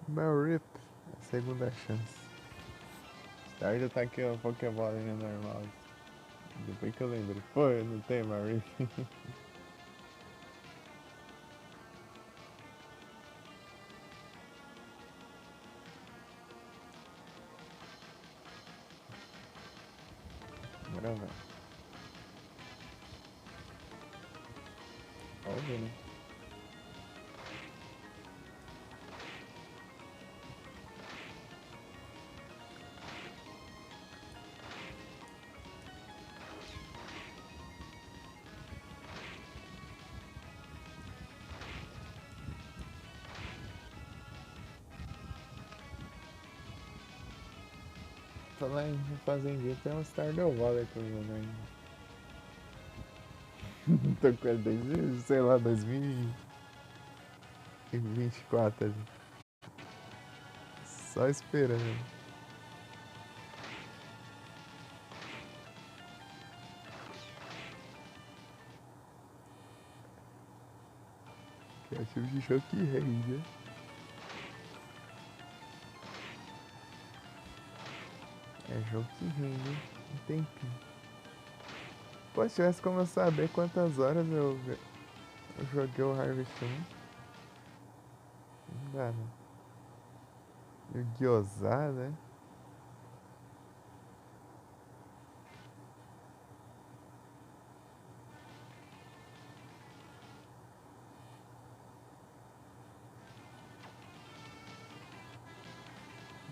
Marip, segunda chance. Tarde eu tá aqui ó, Pokébolinha normal. Depois que eu lembro. Pô, eu não tenho Marip. Bora, velho. Óbvio, né? Falar em fazendinha, tem um Stardew Valley que eu jogo ainda. Tô com ele desde, sei lá, 2024 ali. Só esperando. Que é tipo de jogo que rende, né? É jogo que rende, hein? Um tempinho. Pô, se tivesse como eu saber quantas horas eu joguei o Harvest Moon, não dá, né? E o Gyoza, né?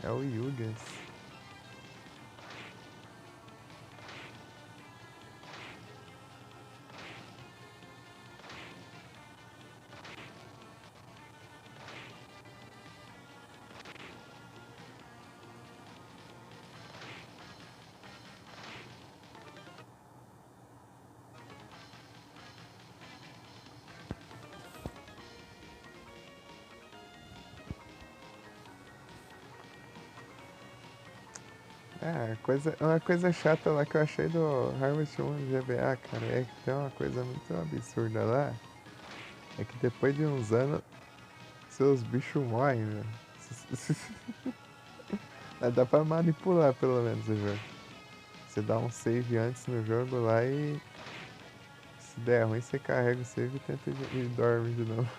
É o Yugas. É, uma coisa chata lá que eu achei do Harvest Moon do GBA, cara, é que tem uma coisa muito absurda lá. É que depois de uns anos, seus bichos morrem, velho. Mas dá pra manipular pelo menos o jogo. Você dá um save antes no jogo lá e se der ruim você carrega o save e tenta e dorme de novo.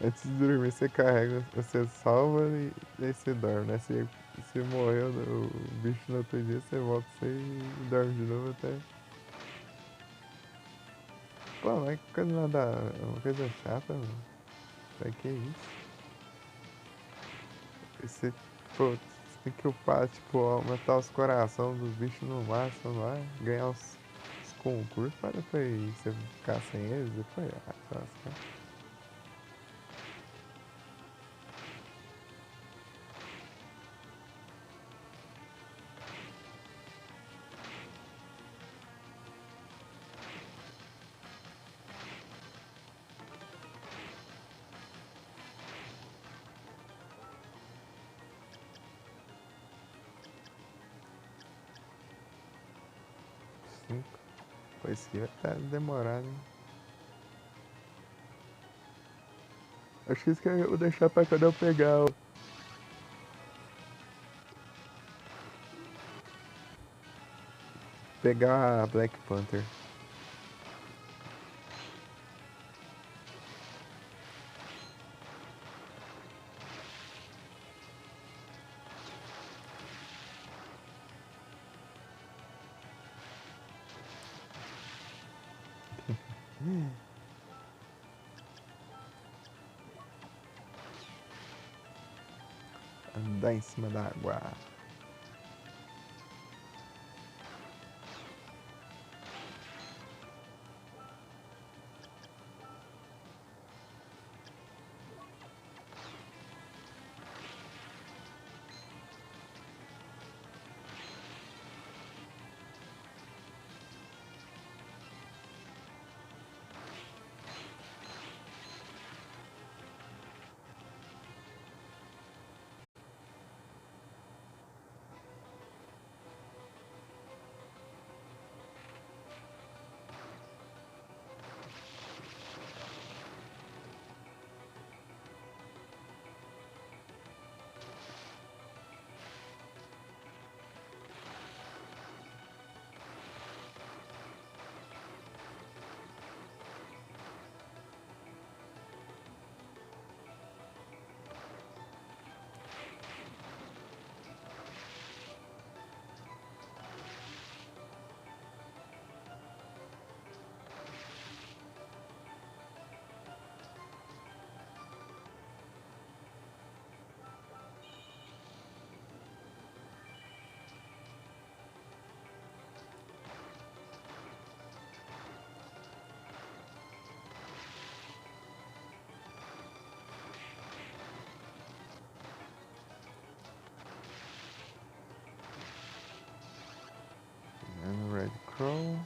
Antes de dormir você carrega, você salva e aí você dorme, né? Se morreu o bicho no outro dia, você volta e dorme de novo até. Pô, mas coisa nada. Uma coisa chata, mano. Pra que isso? Você, pô, você tem que upar, tipo, aumentar os corações dos bichos no máximo lá, ganhar os concursos para depois você ficar sem eles, depois, ah, lasca. 5. Pô, esse aqui vai estar demorado, hein? Acho que isso que eu vou deixar pra quando eu pegar pegar a Black Panther. Andar em cima da água. And Red Crow.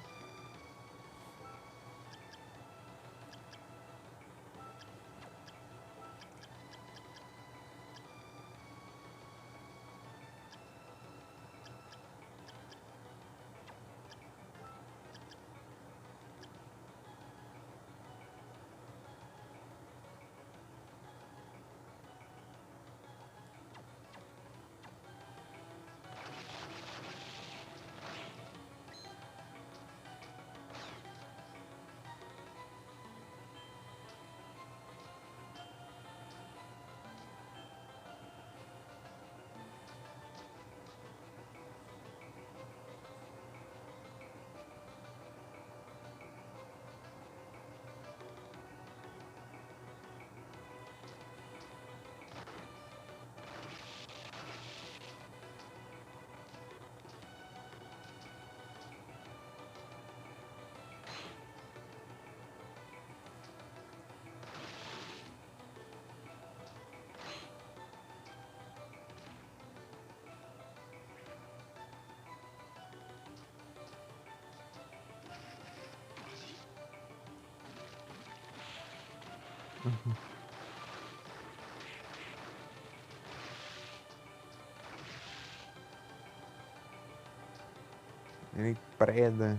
Ele preda.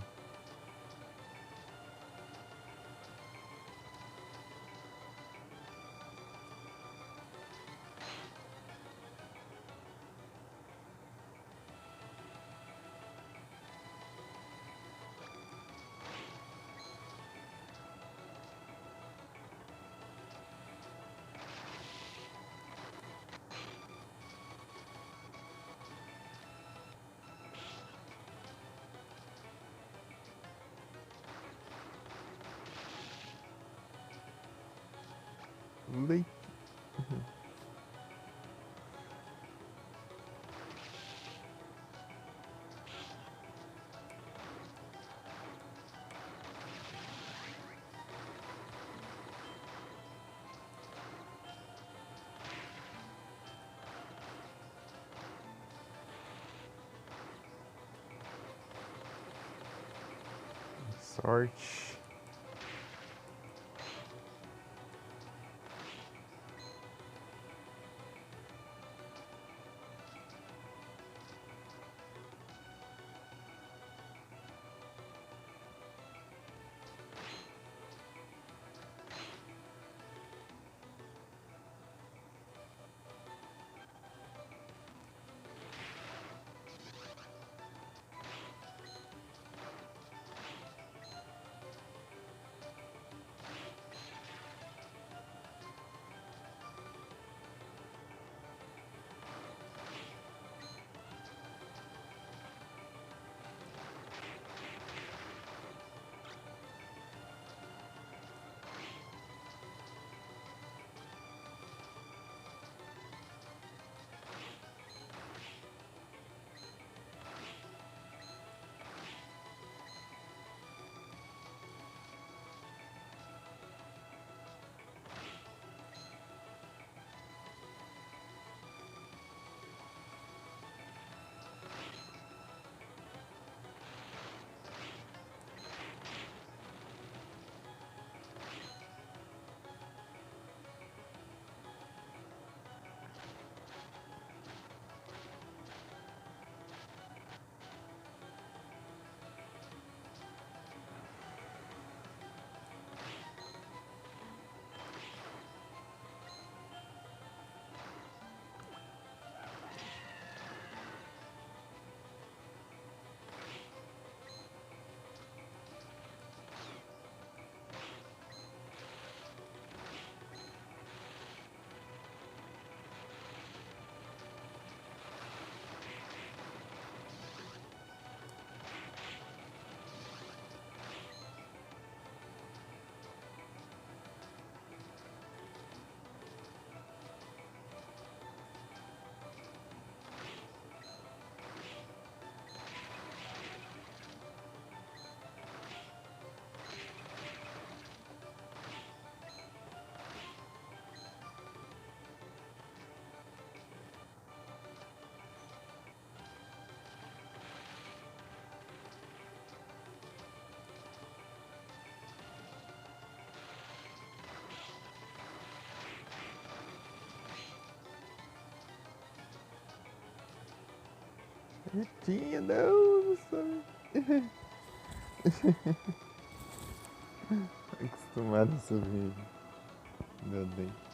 Leite. Sorte. Eu tinha, não sabe. Acostumado a subir. Meu Deus.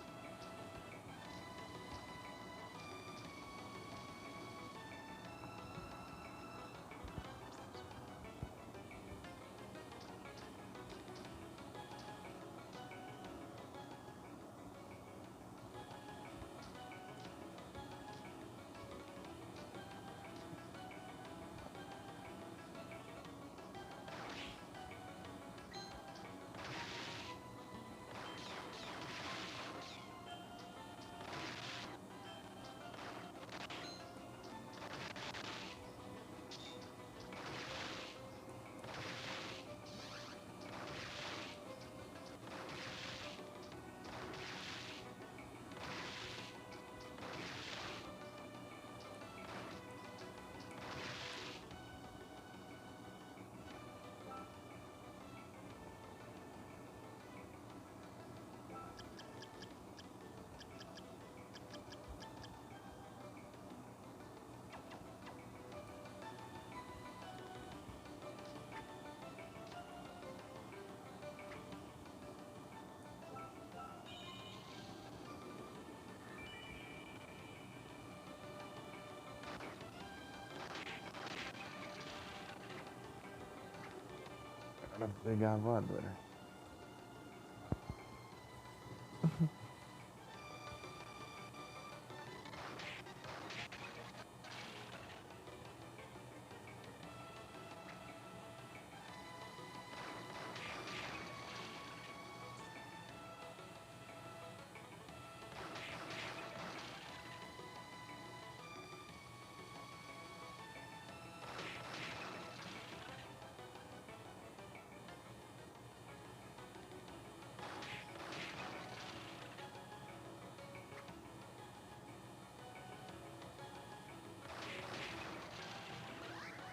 Pra pegar a voadora.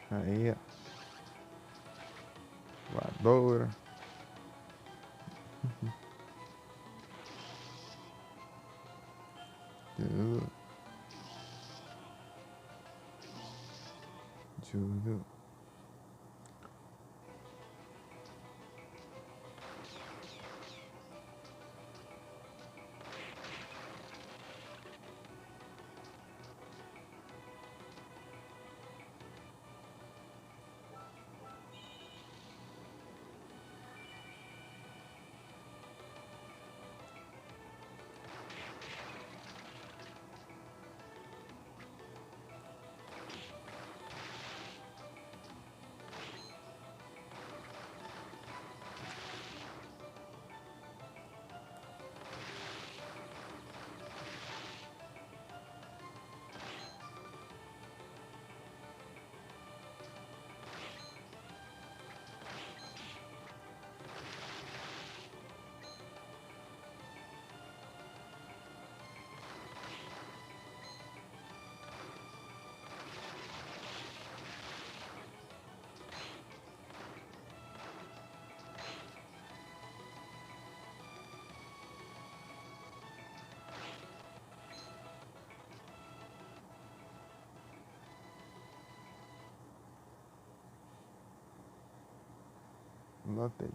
Aí, ó. Voadora. Tudo. Tudo. Notei.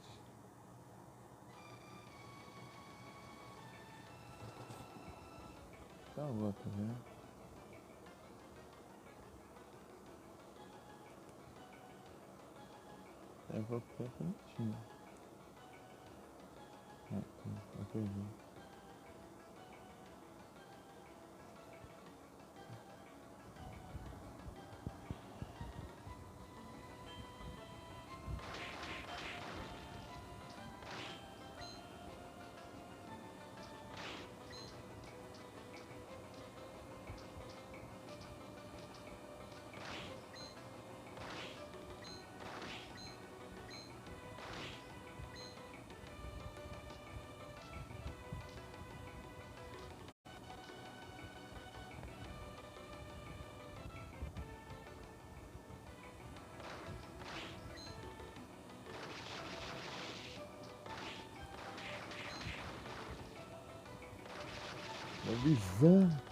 Tá bom, tá vendo? Até pouco tempo não tinha. Acredito. Avisando.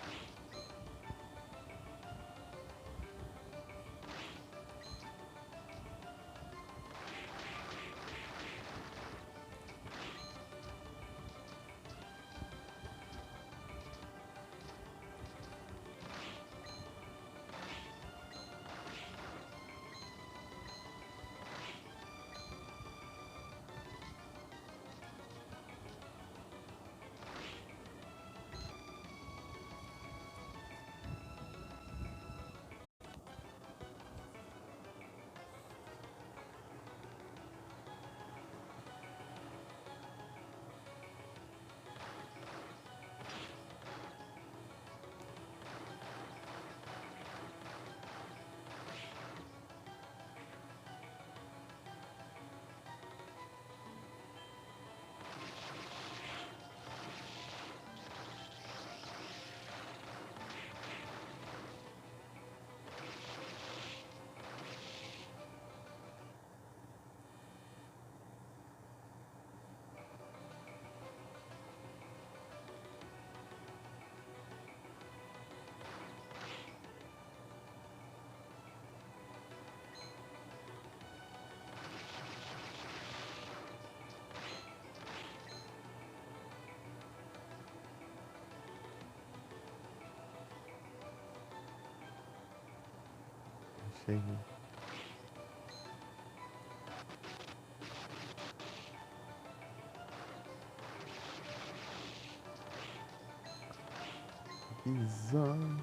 Chega. Bizarro.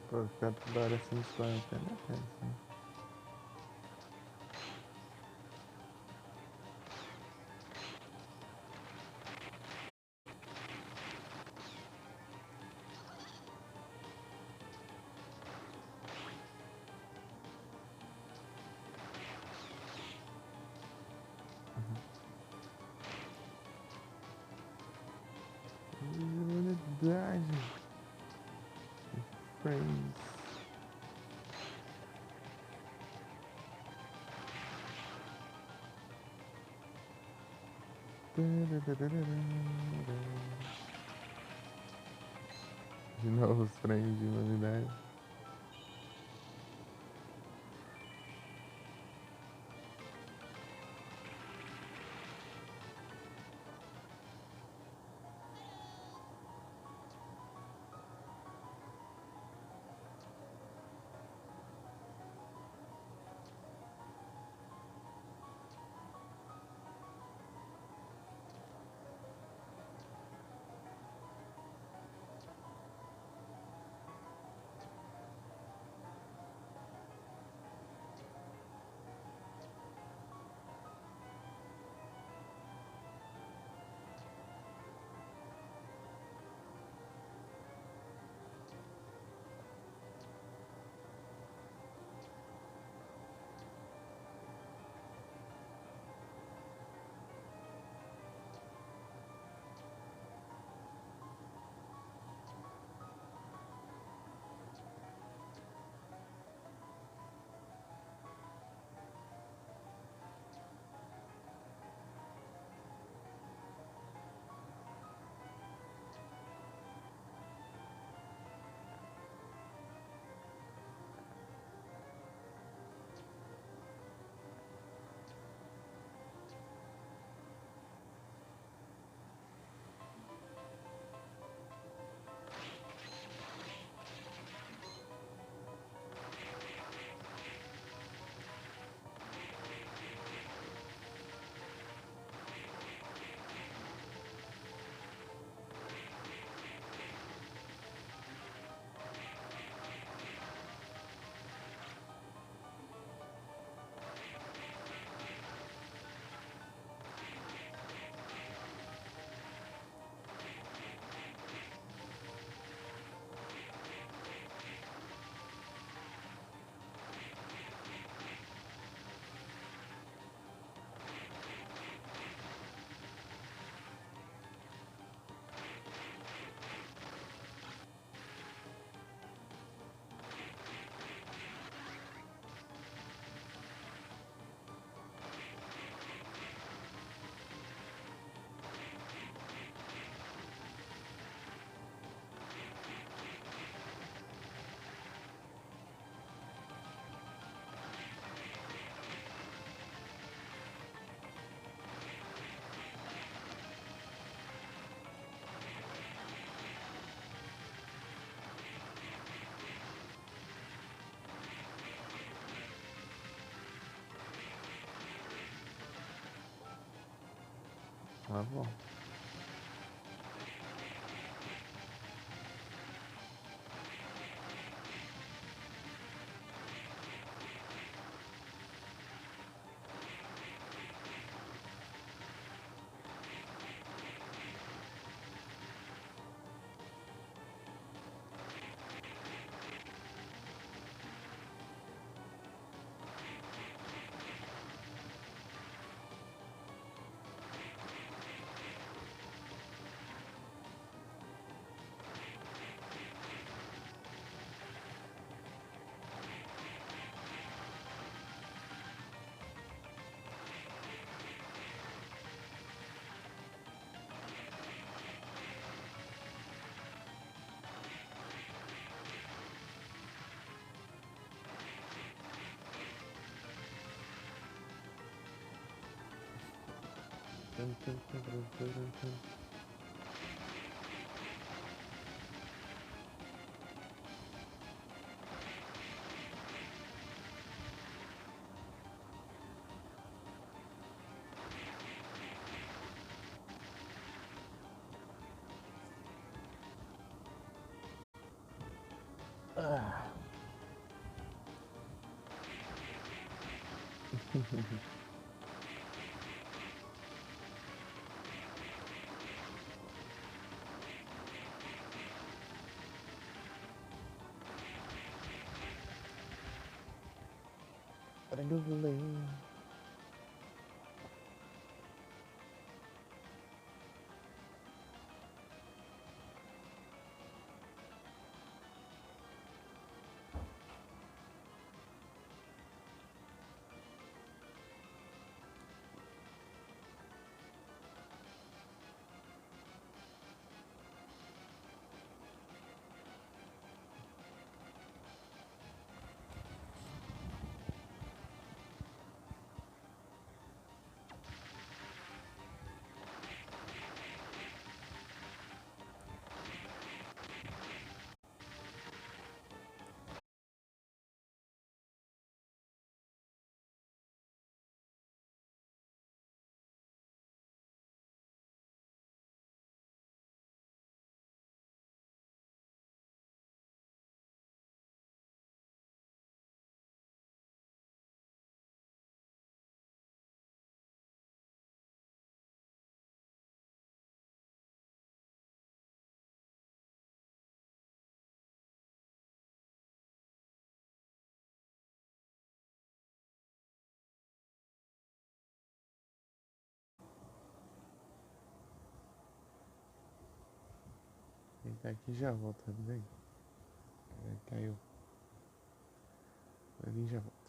Pô, ficar toda hora assim, suave, até na peça. Verdade. Friends. De novo os Friends de humanidade. Tá bom. Tum, tum, tum, tum, tum, tum. Ah. Para Deitar aqui e já volto, tá bem? Caiu. Ali já volto.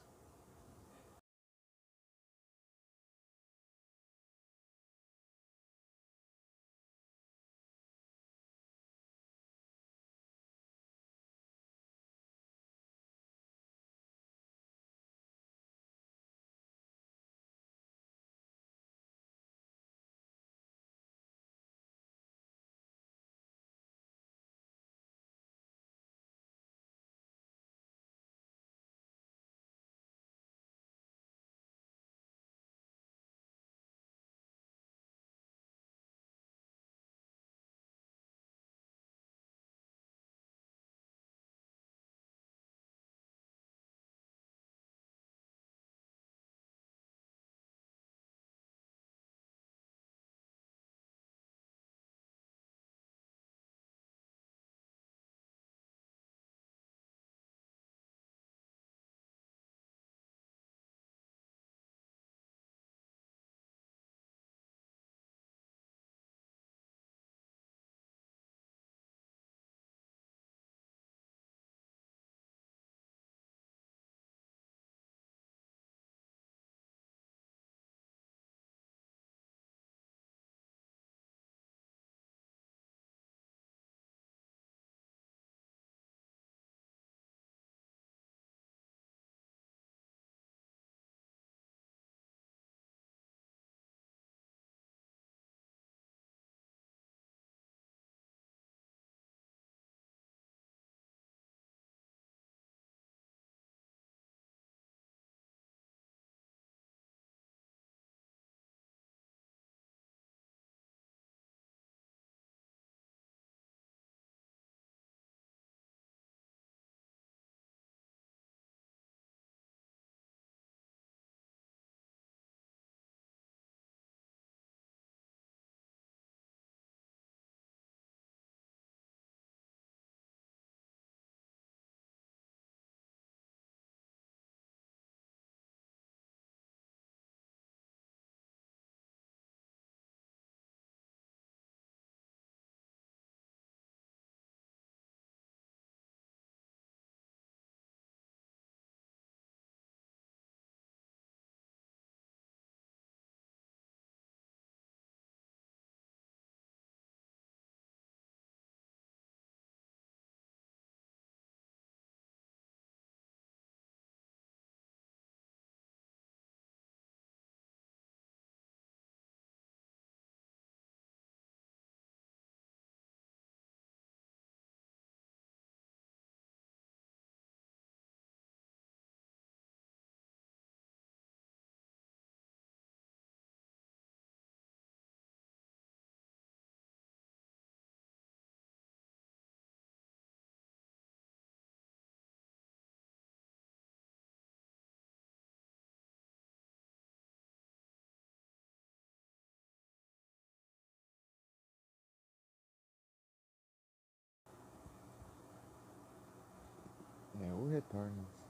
torres.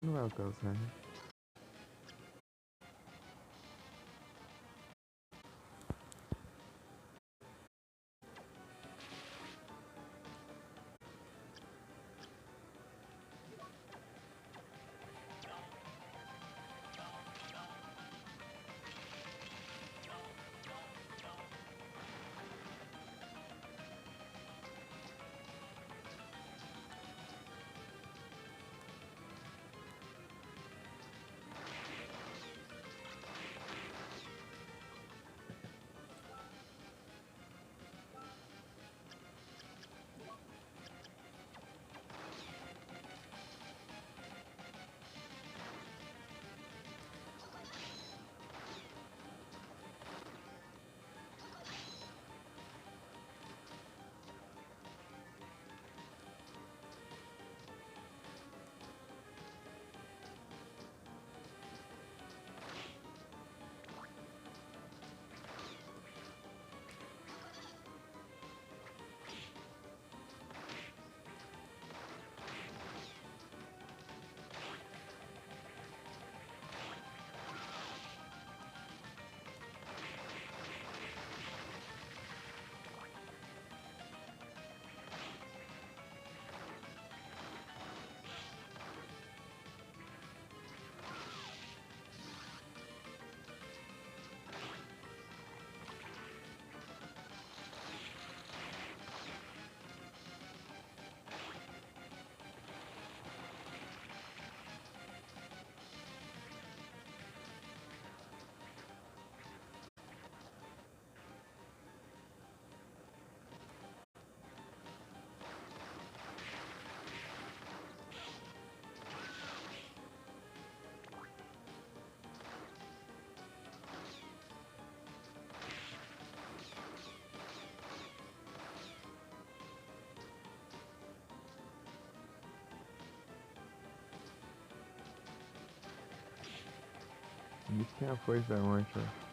Não vai alcançar, né? Isso tem a força onde, ó.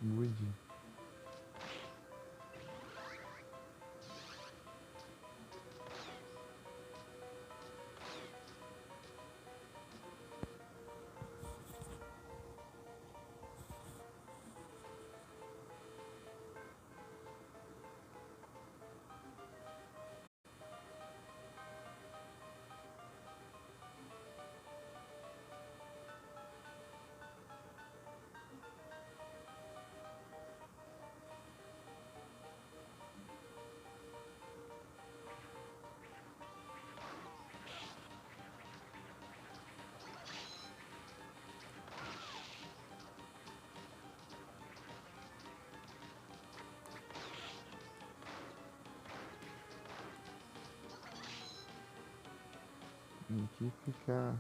Mude. Tem que ficar.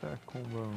Tá com bom.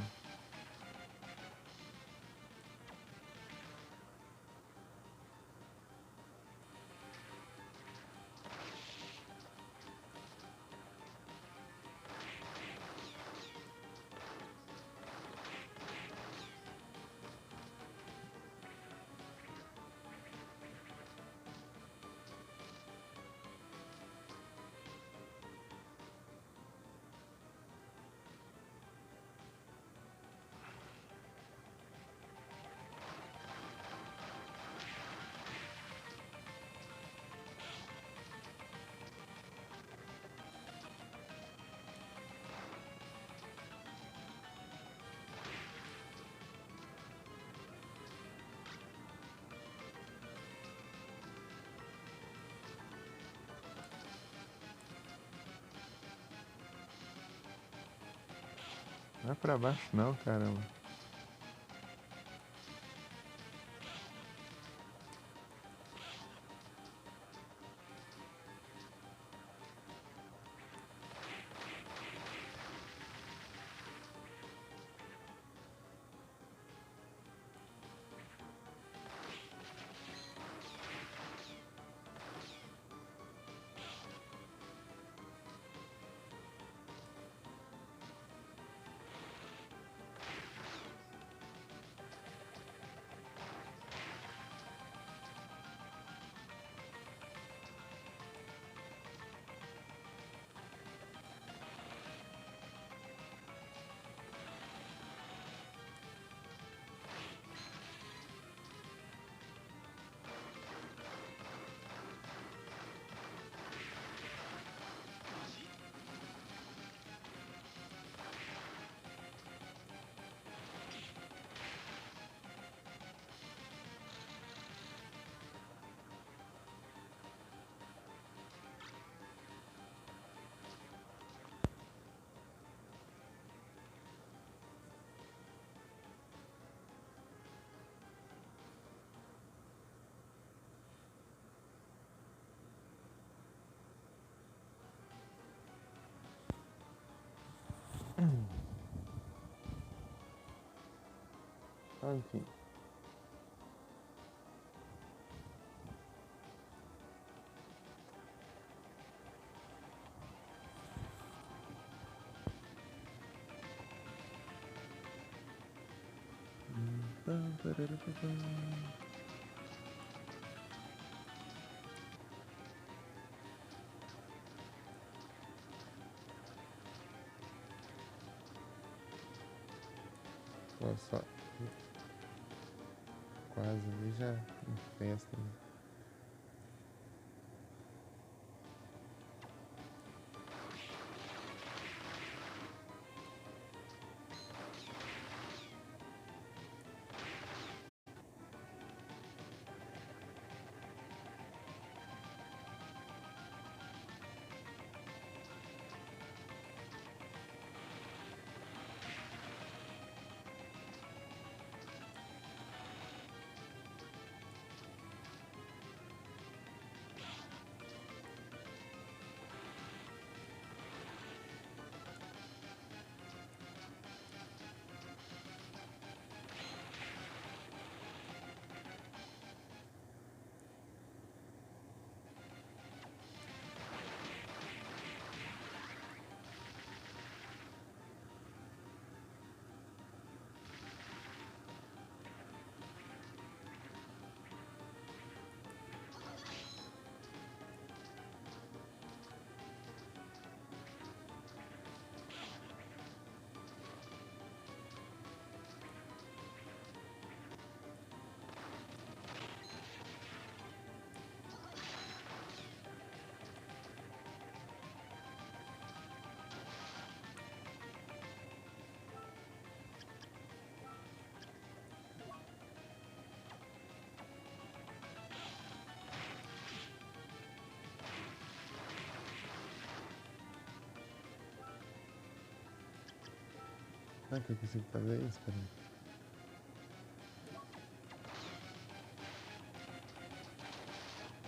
Não é pra baixo não, caramba. Aqui. Pam, pararapapam. Ó, só quase ali já em festa, né? Ah, que eu consigo fazer isso, peraí.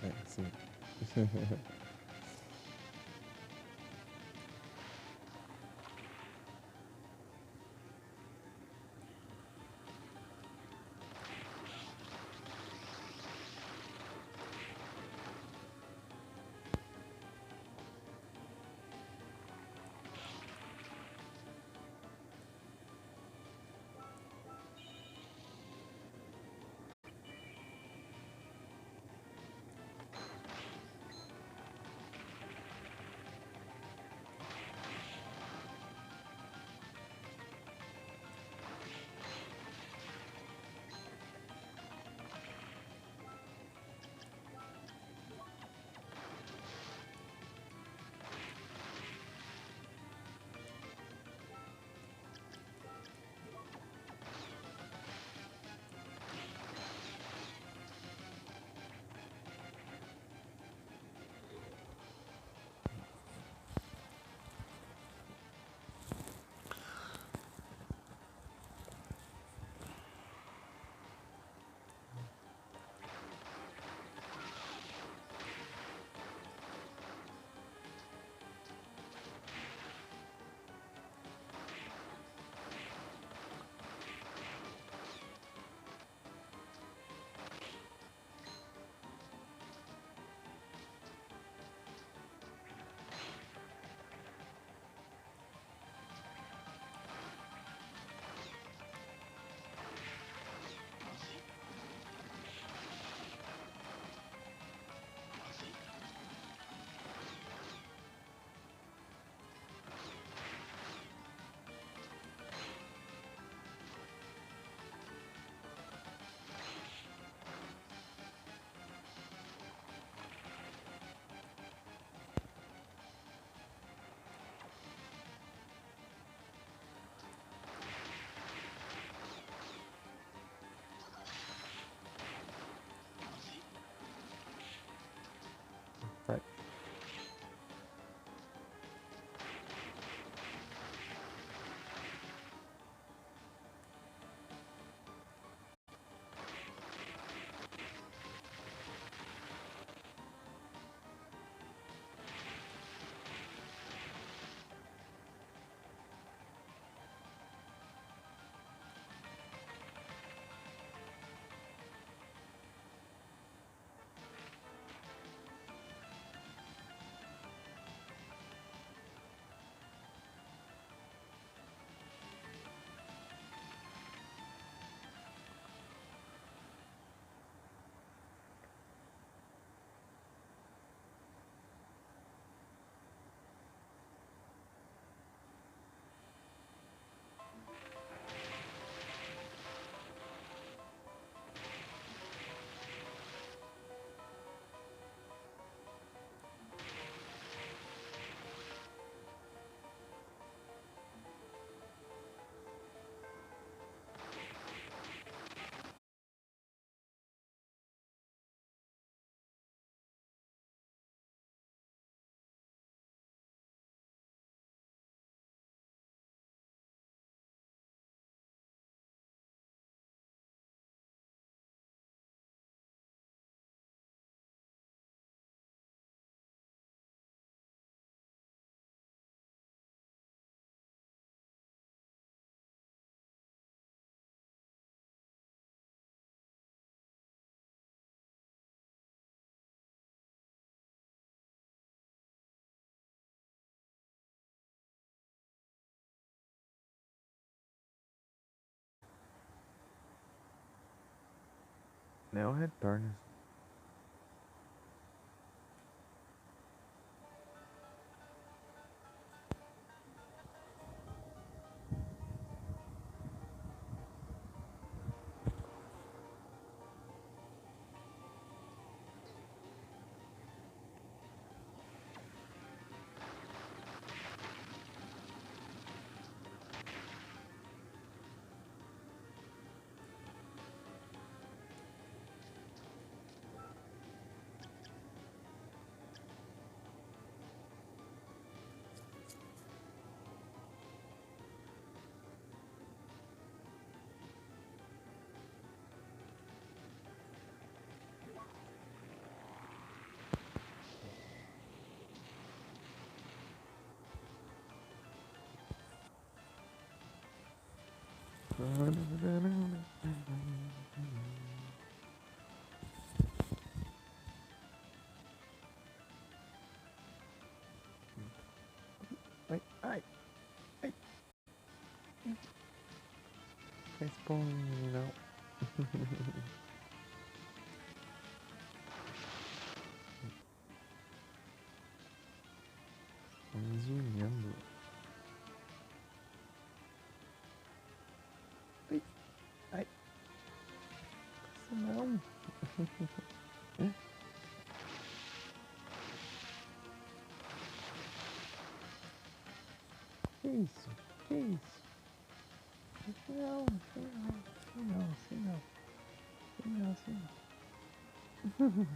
É, sim. Neo retorna. Ai, ai, ai. Responde, não. Zunhando. Ai, ai. Isso não. Que isso? Que isso? Não, assim não, assim não, assim não. Assim não, assim não.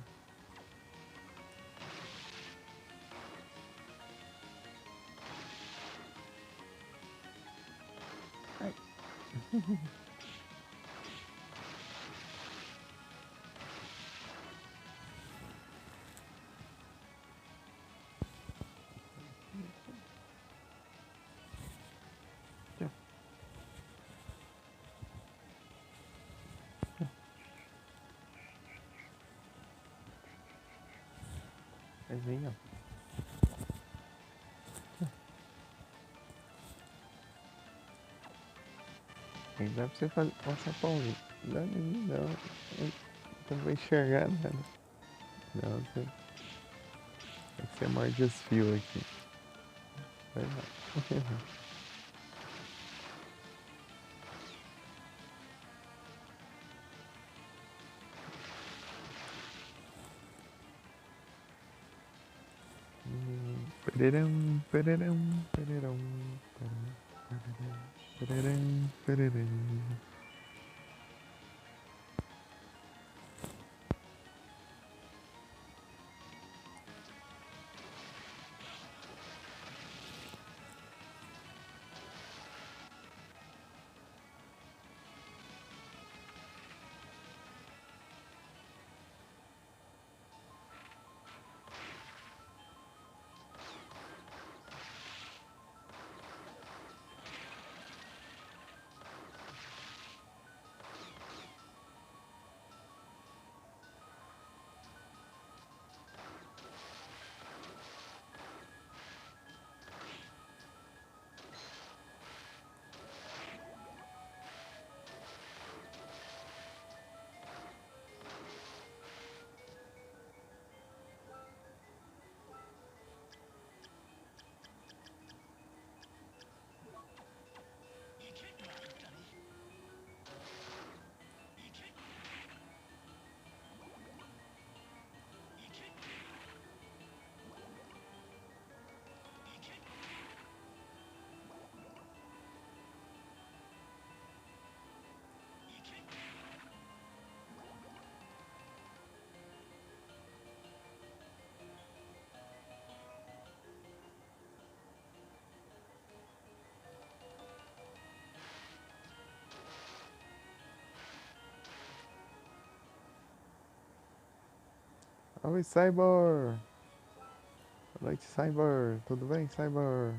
Ai. Mas aí, ó. Aí dá pra você fazer. Nossa, Paulinho. Dá em mim, não. Eu não vou enxergar nada. Não, você. É que você morde os fios aqui. Vai lá. Pereirão, pereirão, pereirão, pereirão, pereirão. Oi, Cyber! Boa noite, Cyber! Tudo bem, Cyber?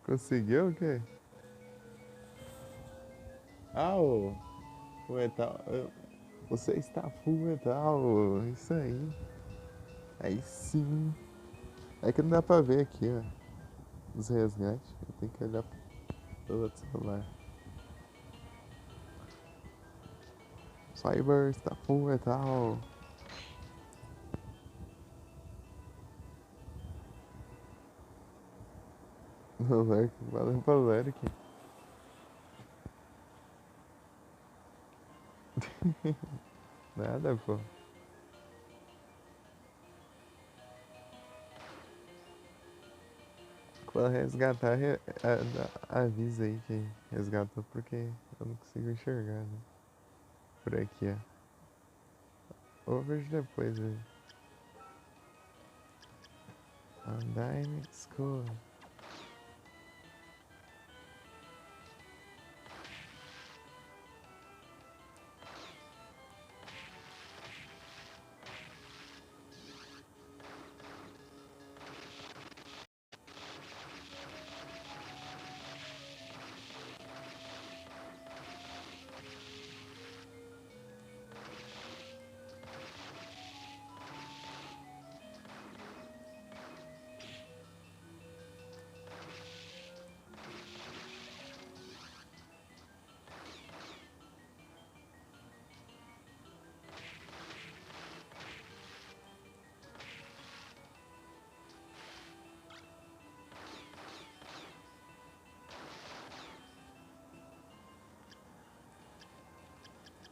Conseguiu o quê? Ah, o metal. Você está full metal. Isso aí. Aí sim. É que não dá pra ver aqui, ó. Os resgates. Eu tenho que olhar pelo outro celular. Cyber está full metal. Valeu pra Leric. Nada, pô. Quando resgatar, avisa aí que resgatou, porque eu não consigo enxergar, né? Por aqui, ó. Ou eu vejo depois, velho. Undying School.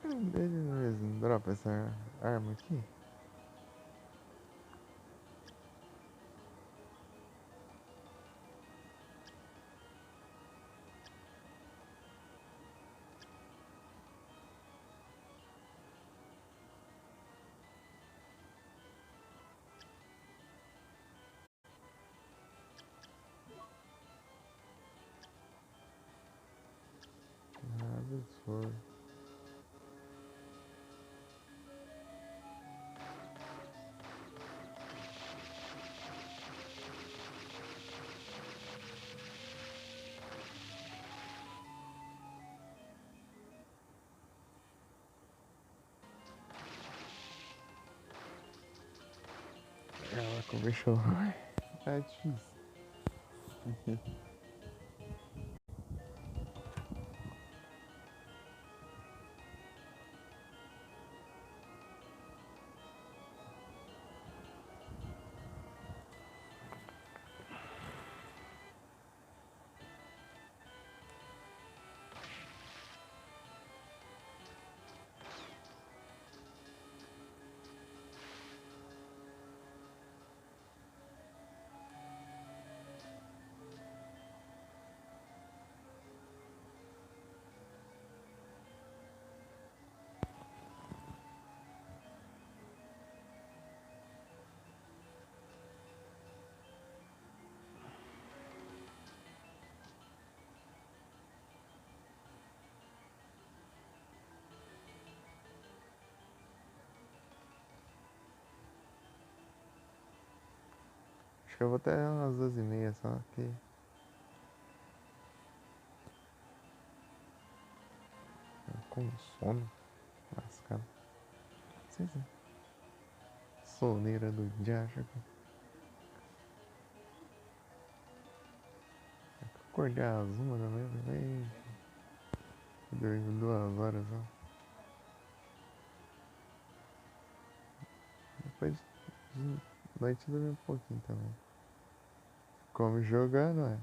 Ele mesmo dropa essa arma aqui. Absurdo. Ela começou. É difícil. Acho que eu vou até umas 12h30 só que. Com sono. Lascado. Sim, sim. Soneira do diacho. Acordei às 1 da manhã também. Dormi 2 horas só. Depois de noite dormi um pouquinho também. Como jogando, é.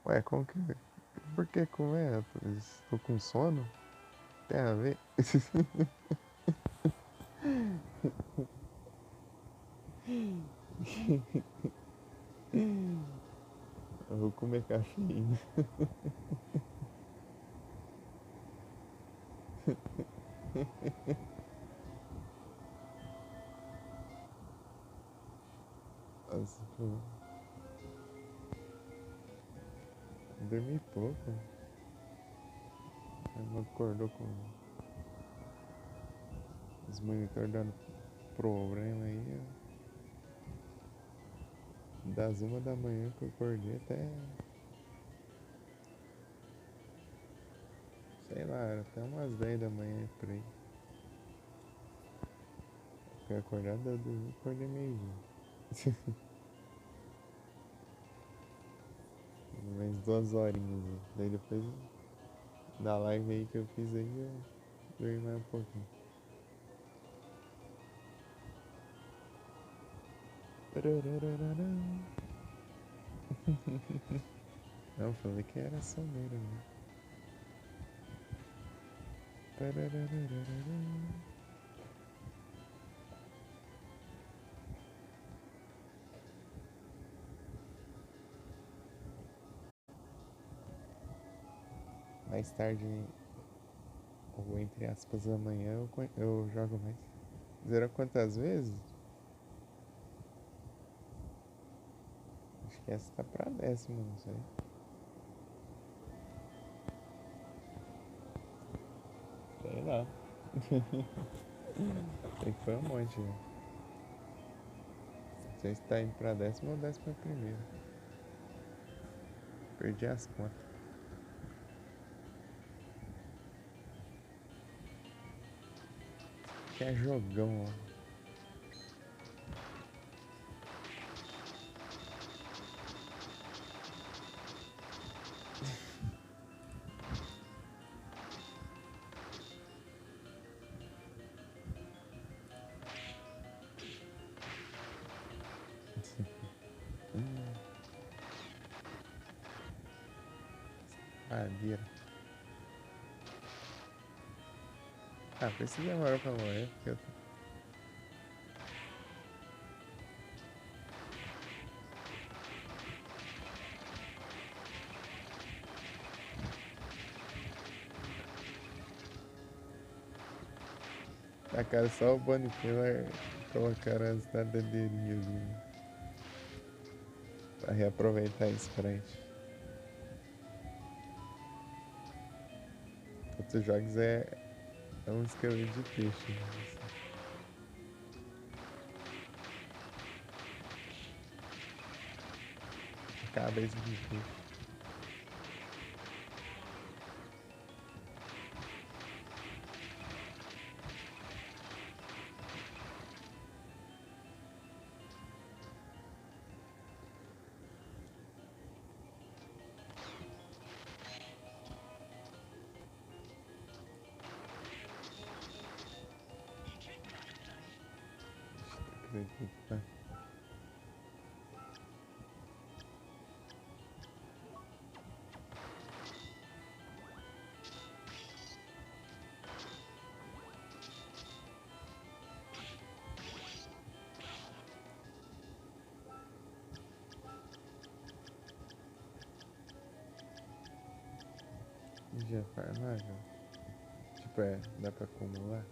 Ué, como que. Por que comer? Estou com sono? Tem a ver? Eu vou comer cafeína. Nossa, pô. Dormi pouco. Ela acordou com os monitores dando problema aí. Das 1 da manhã que eu acordei até. Sei lá, era até umas 10 da manhã por aí. Fiquei acordado, eu dormi, acordei meio-dia. Mais 2 horinhas. Daí depois da live aí que eu fiz aí, eu dormi mais um pouquinho. Não, falei que era soneira, né? Mais tarde, ou entre aspas, amanhã eu jogo mais. Zerou quantas vezes? Acho que essa tá pra 10ª, não sei. Sei lá. Sei que foi um monte, né? Não sei se tá indo pra 10ª ou 11ª. Perdi as contas. Que é jogão, ó. Madeira. Ah, por isso demorou pra morrer, porque eu tacaram só o Bunny Killer e colocaram as nadadeirinhas ali, né? Pra reaproveitar a sprite. Outros jogos é um esqueleto de peixe, né? Cabeça de peixe. Acredita? Já farmável. Tipo, dá pra acumular.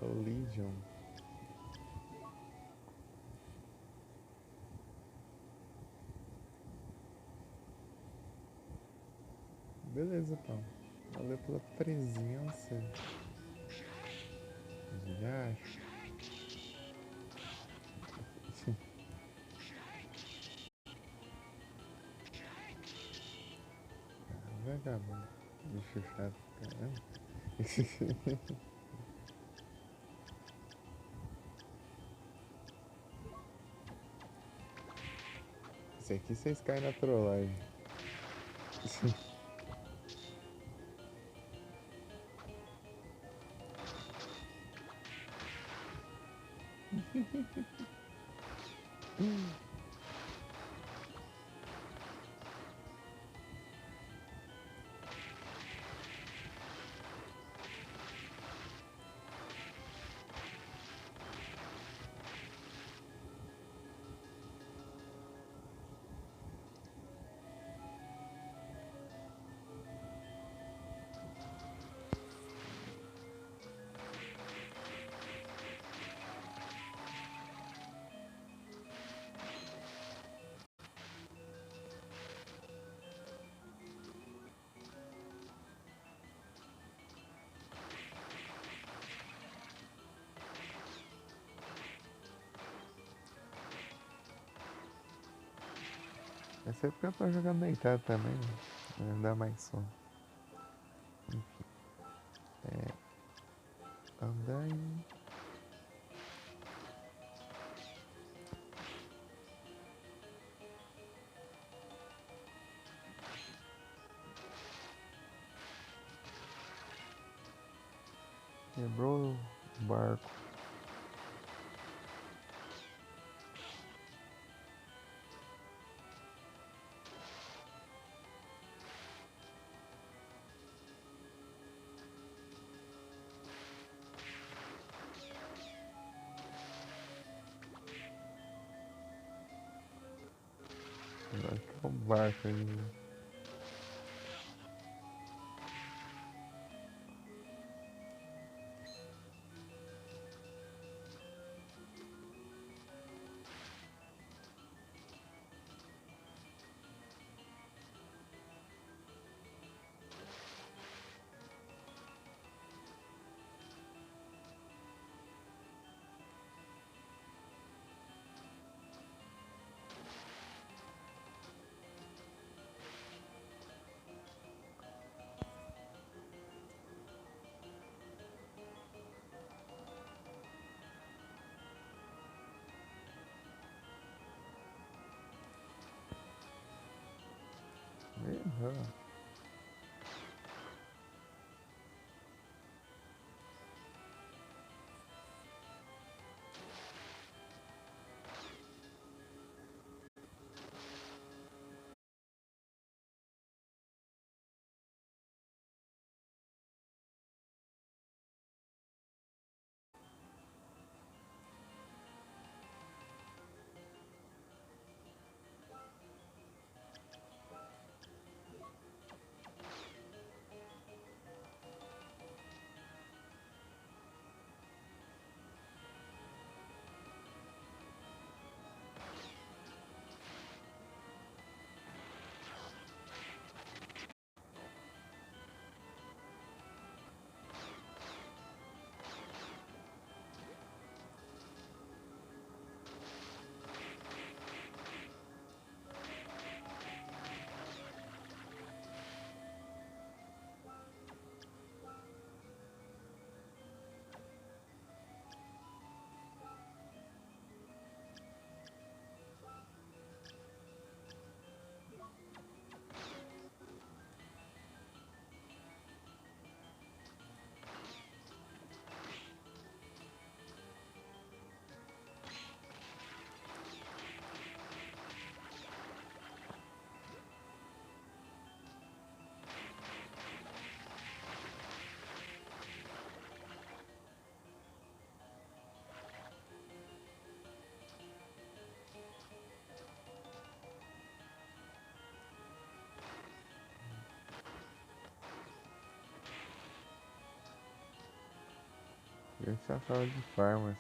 É o Legion. Beleza, pão. Valeu pela presença. Já acho. Vagabundo. Bicho chato, caramba. Esse aqui vocês caem na trollagem. Essa é porque eu tô jogando deitado também, né? Não dá mais sono. Andai. Quebrou o barco. Agora que é o barco ali. Aham. Esse é a sala de farmas.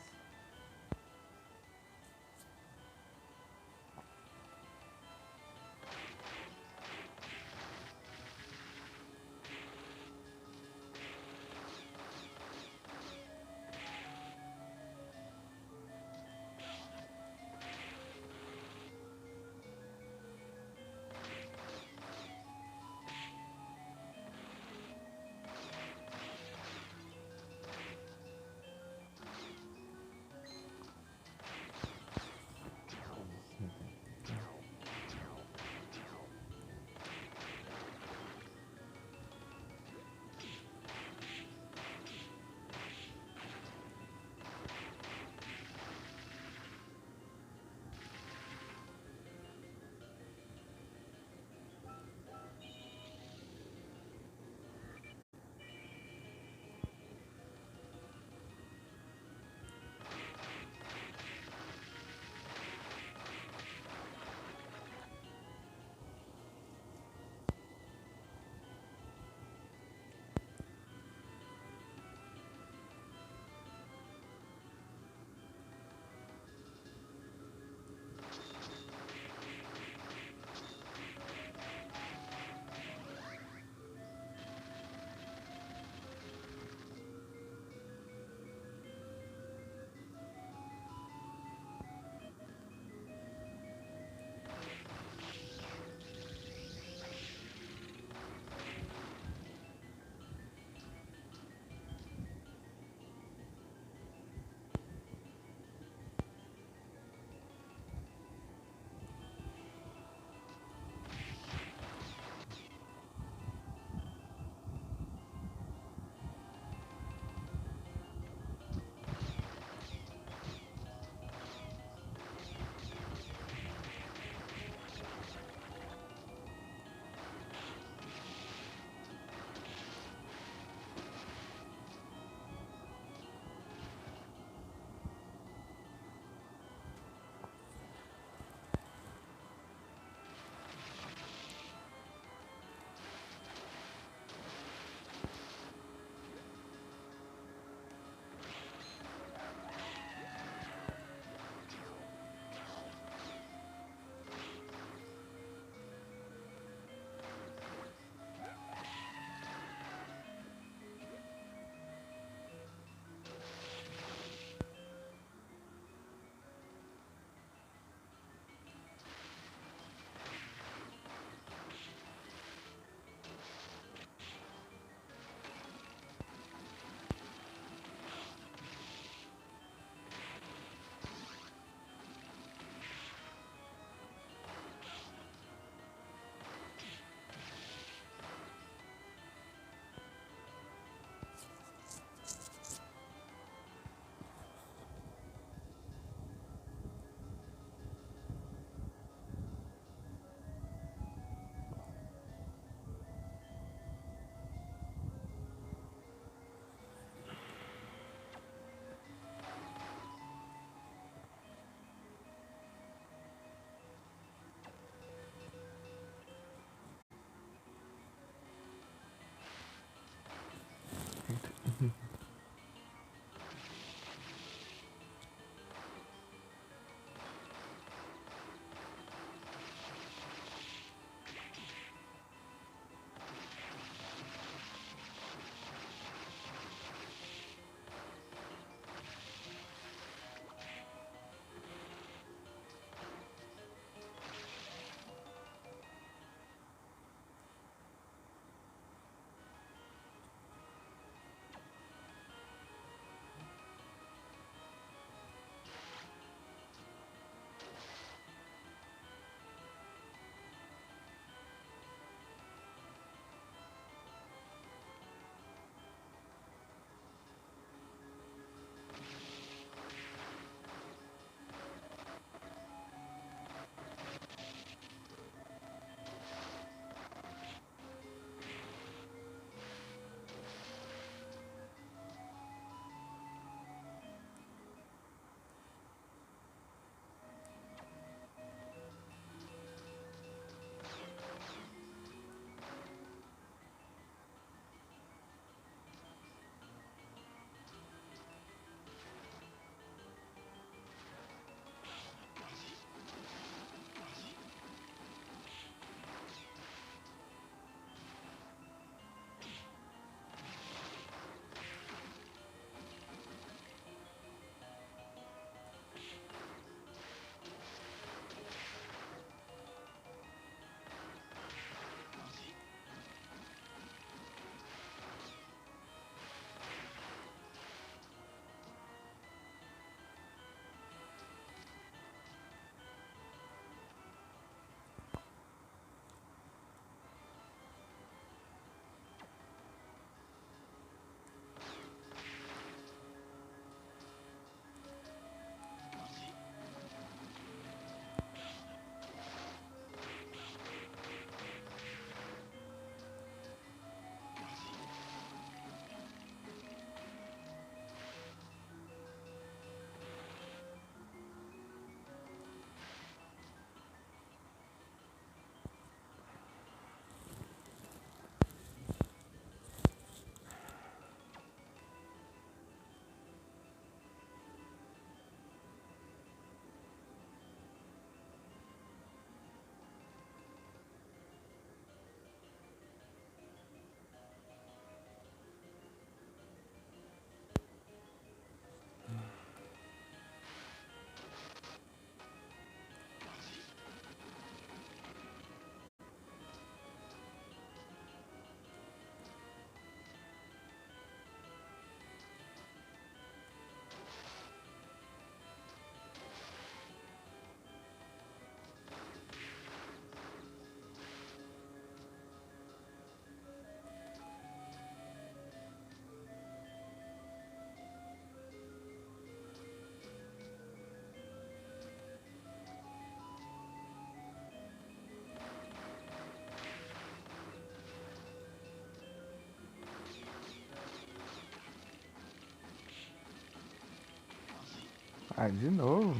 Ah, de novo?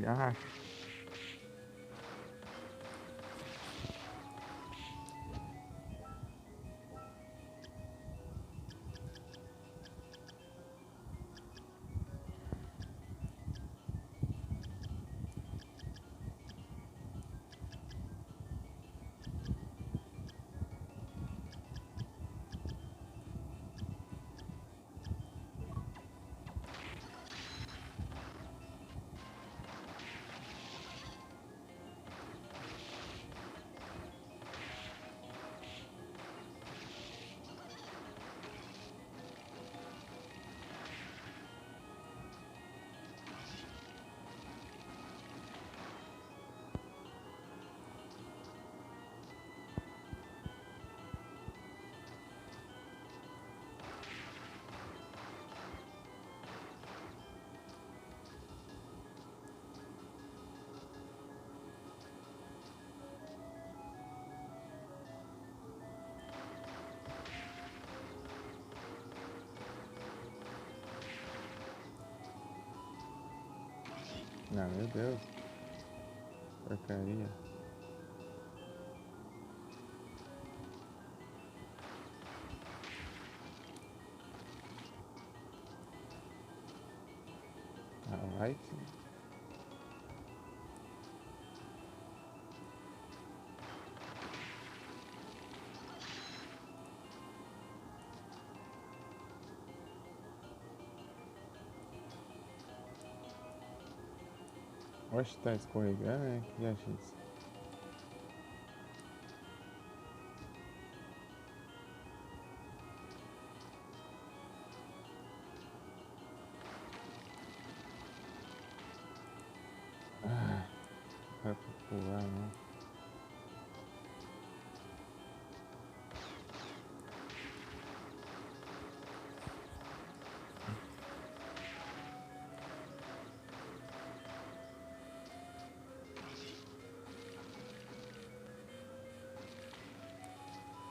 Ah, não, meu Deus. Porcaria. Ah, vai sim. Oxe, tá escorregando, né? Que acha isso? Ah, não vai pra pular, não.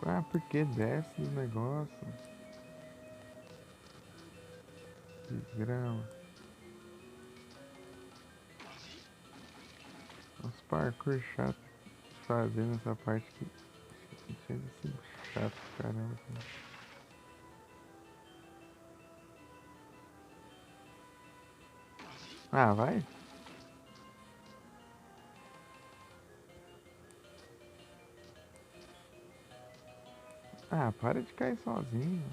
Ah, porque desce o negócio? Desgrama. Os parkour chato fazendo essa parte aqui. Chega de ser chato, caramba. Ah, vai? Ah, para de cair sozinho.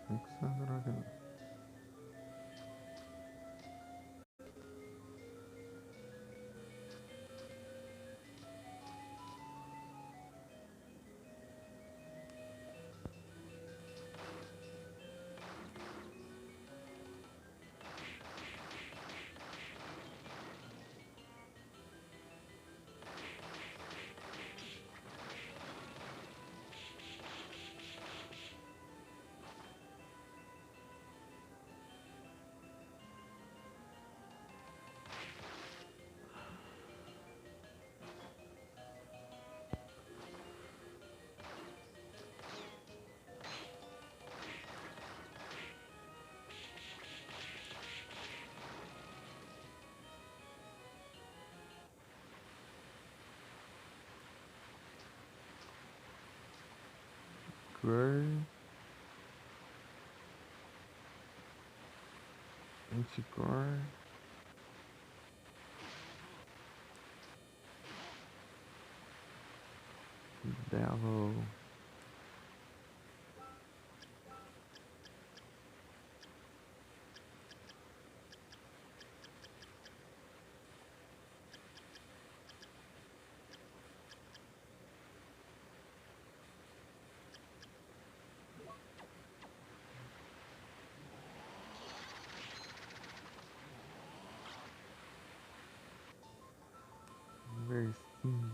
Não precisa droga, não. Cor. Anticor. Devil. Versinho.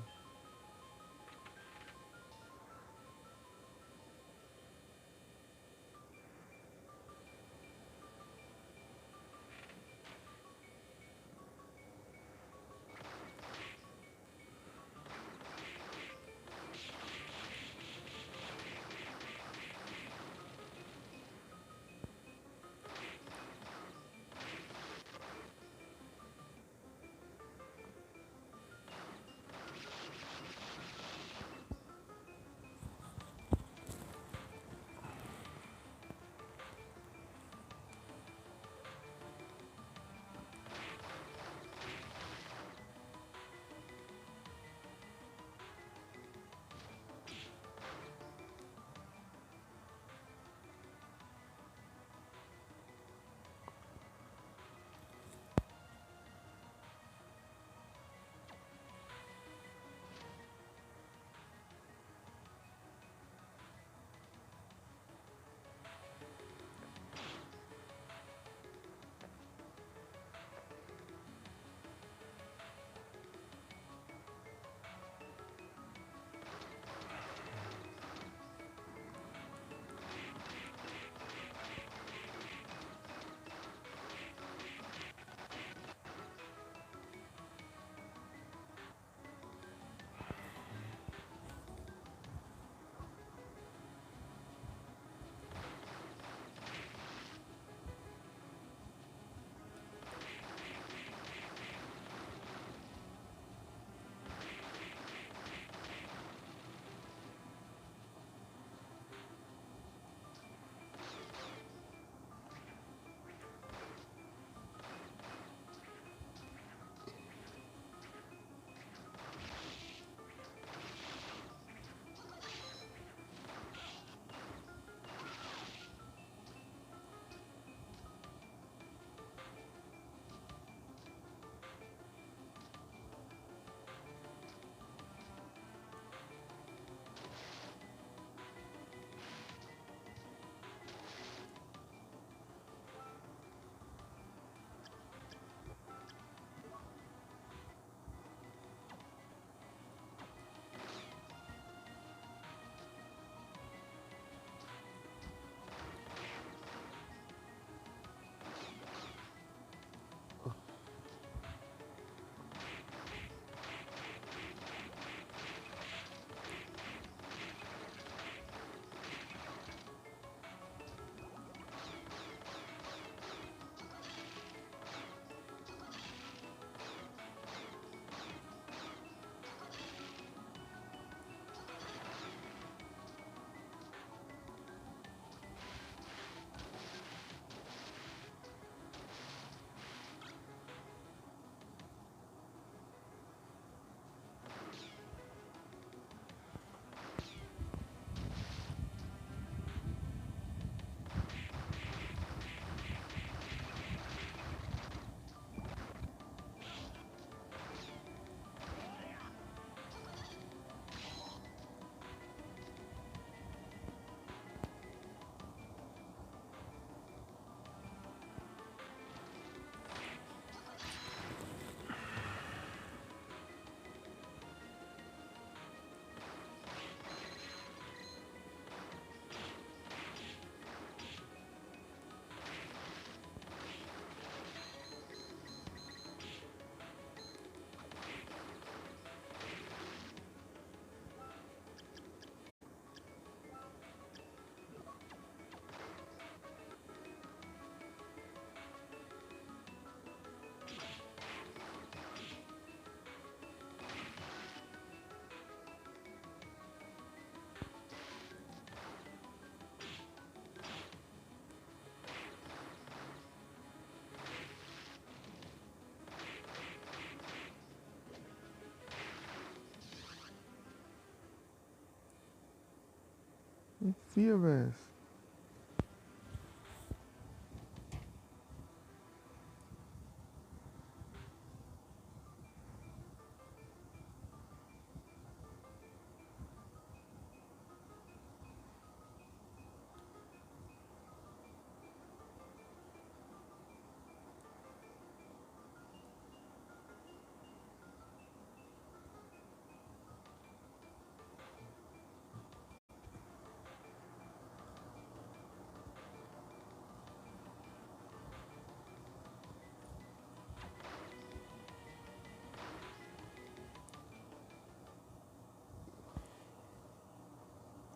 confia, velho.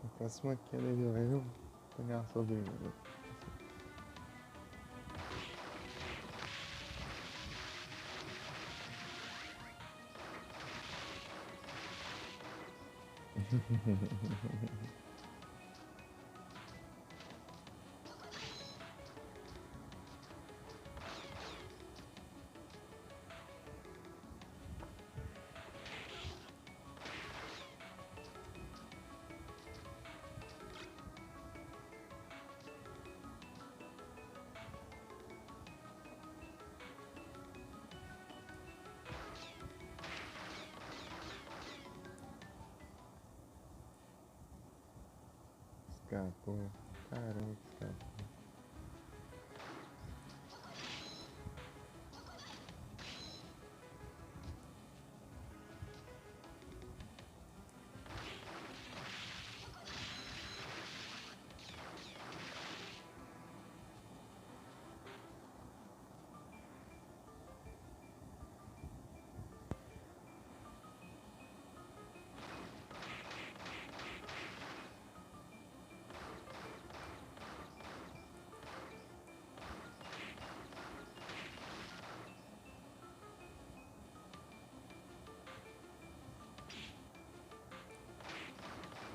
A próxima queda ele vai pegar a sobremesa. Escapou. Caramba, escapou.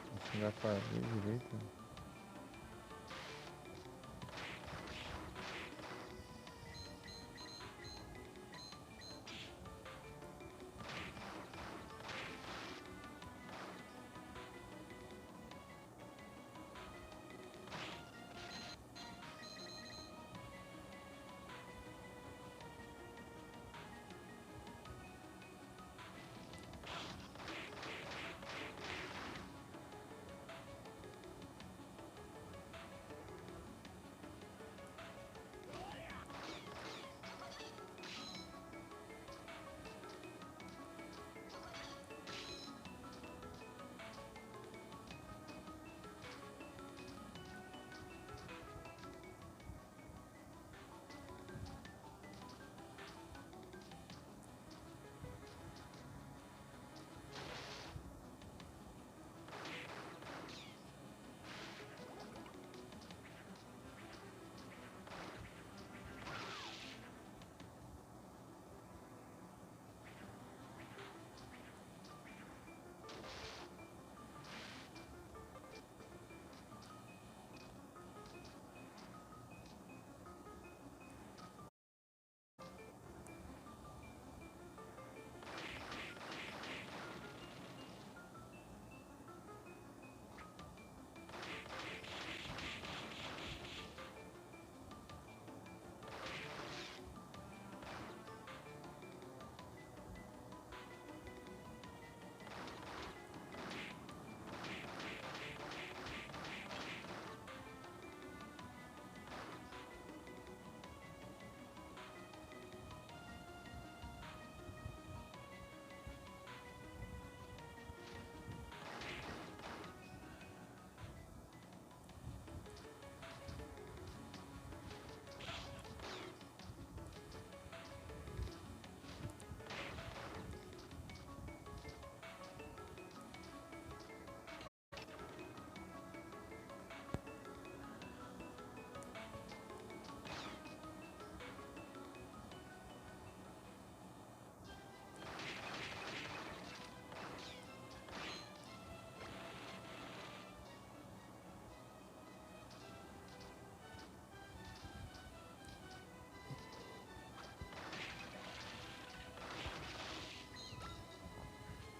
Vou chegar pra ver direito.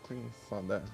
Queen Soda.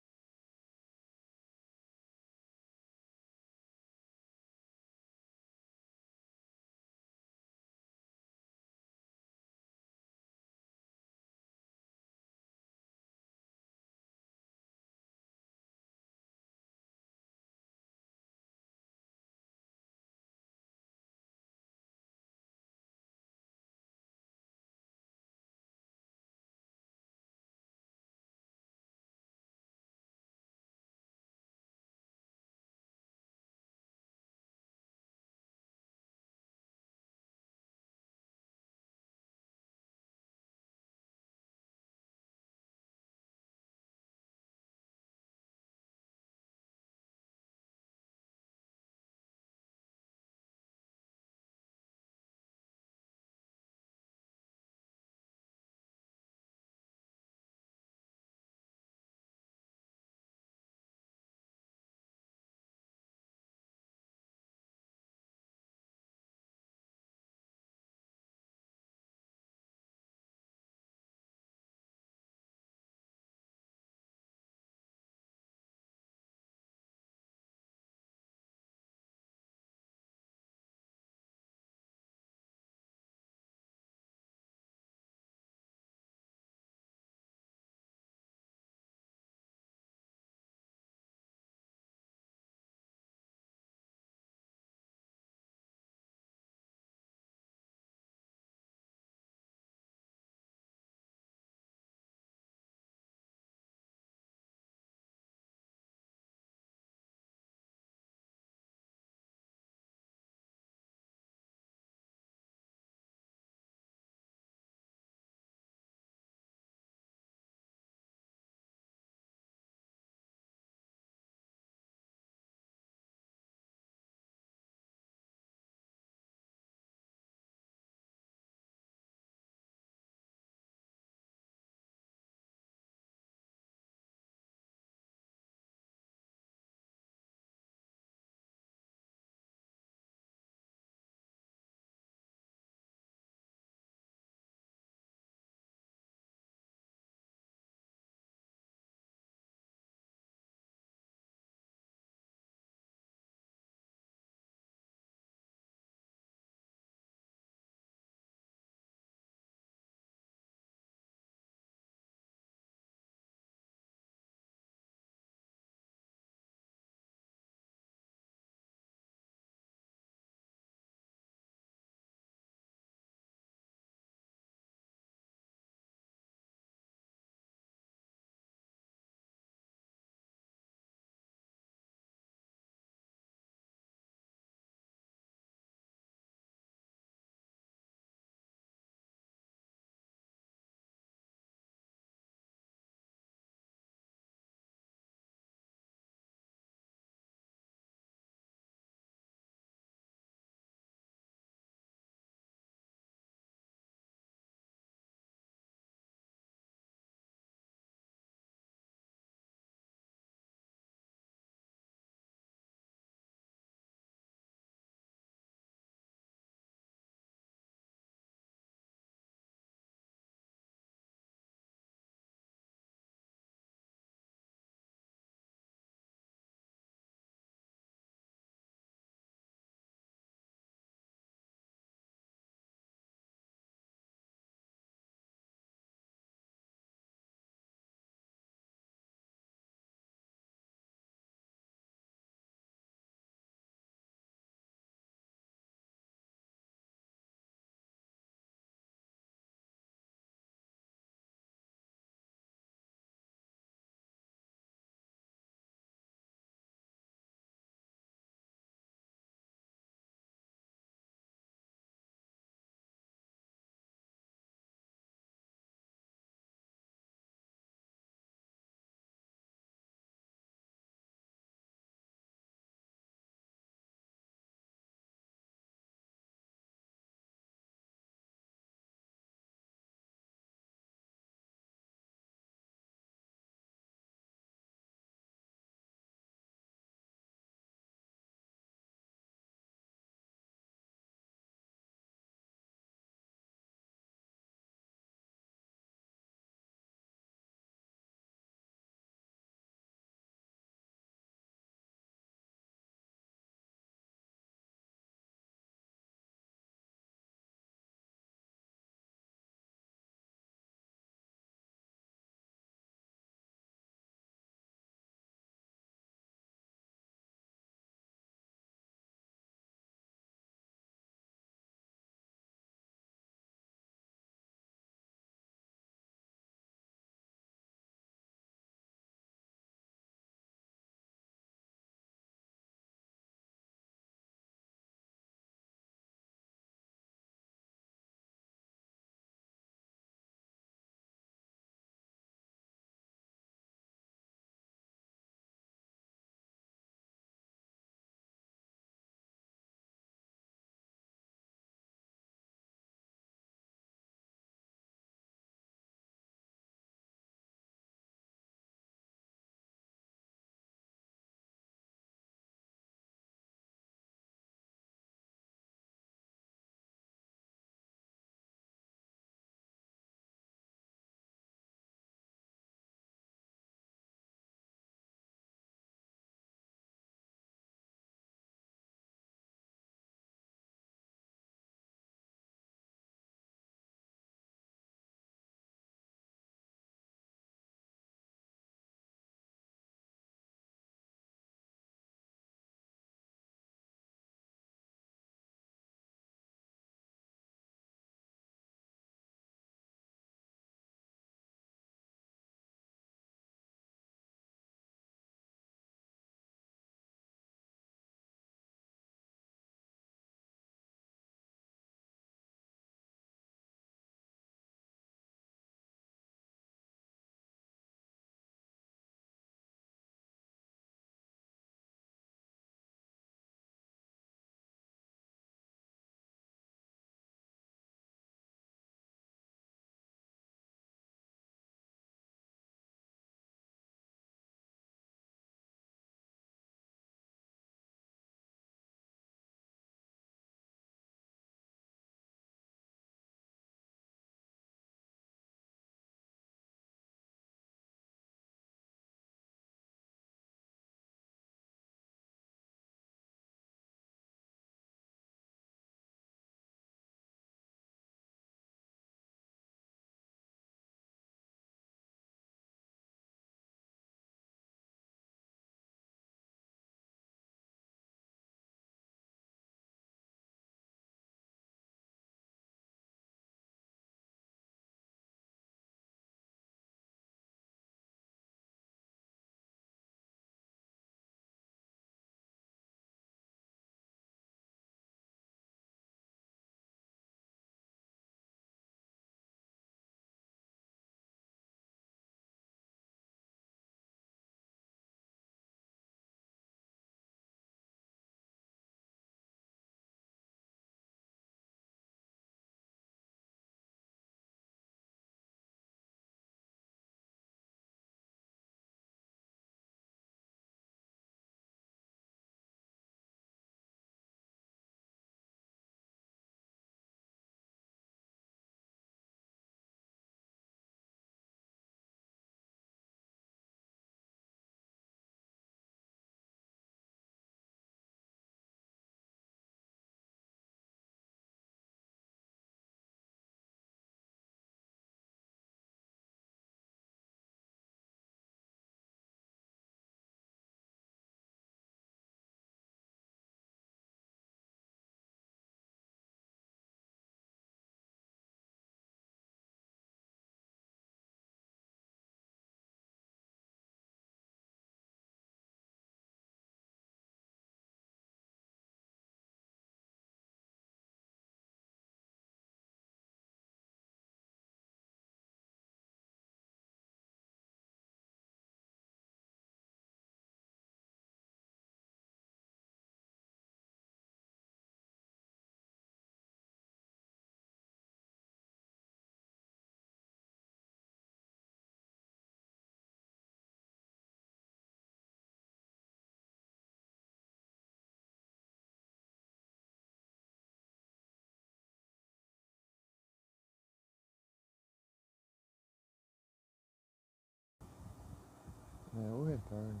É o retorno.